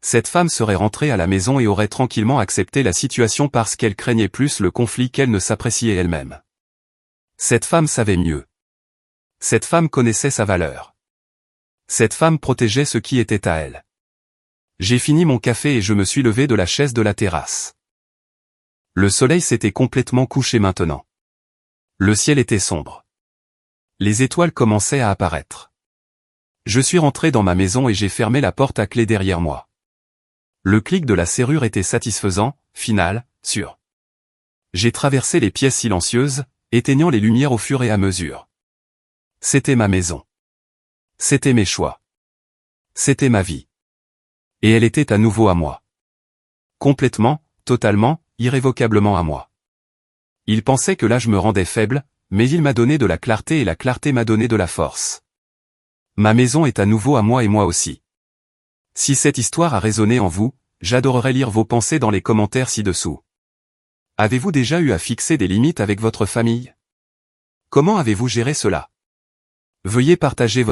Cette femme serait rentrée à la maison et aurait tranquillement accepté la situation parce qu'elle craignait plus le conflit qu'elle ne s'appréciait elle-même. Cette femme savait mieux. Cette femme connaissait sa valeur. Cette femme protégeait ce qui était à elle. J'ai fini mon café et je me suis levé de la chaise de la terrasse. Le soleil s'était complètement couché maintenant. Le ciel était sombre. Les étoiles commençaient à apparaître. Je suis rentré dans ma maison et j'ai fermé la porte à clé derrière moi. Le clic de la serrure était satisfaisant, final, sûr. J'ai traversé les pièces silencieuses, éteignant les lumières au fur et à mesure. C'était ma maison. C'était mes choix. C'était ma vie. Et elle était à nouveau à moi. Complètement, totalement, irrévocablement à moi. Il pensait que l'âge me rendait faible, mais il m'a donné de la clarté et la clarté m'a donné de la force. Ma maison est à nouveau à moi et moi aussi. Si cette histoire a résonné en vous, j'adorerais lire vos pensées dans les commentaires ci-dessous. Avez-vous déjà eu à fixer des limites avec votre famille? Comment avez-vous géré cela? Veuillez partager votre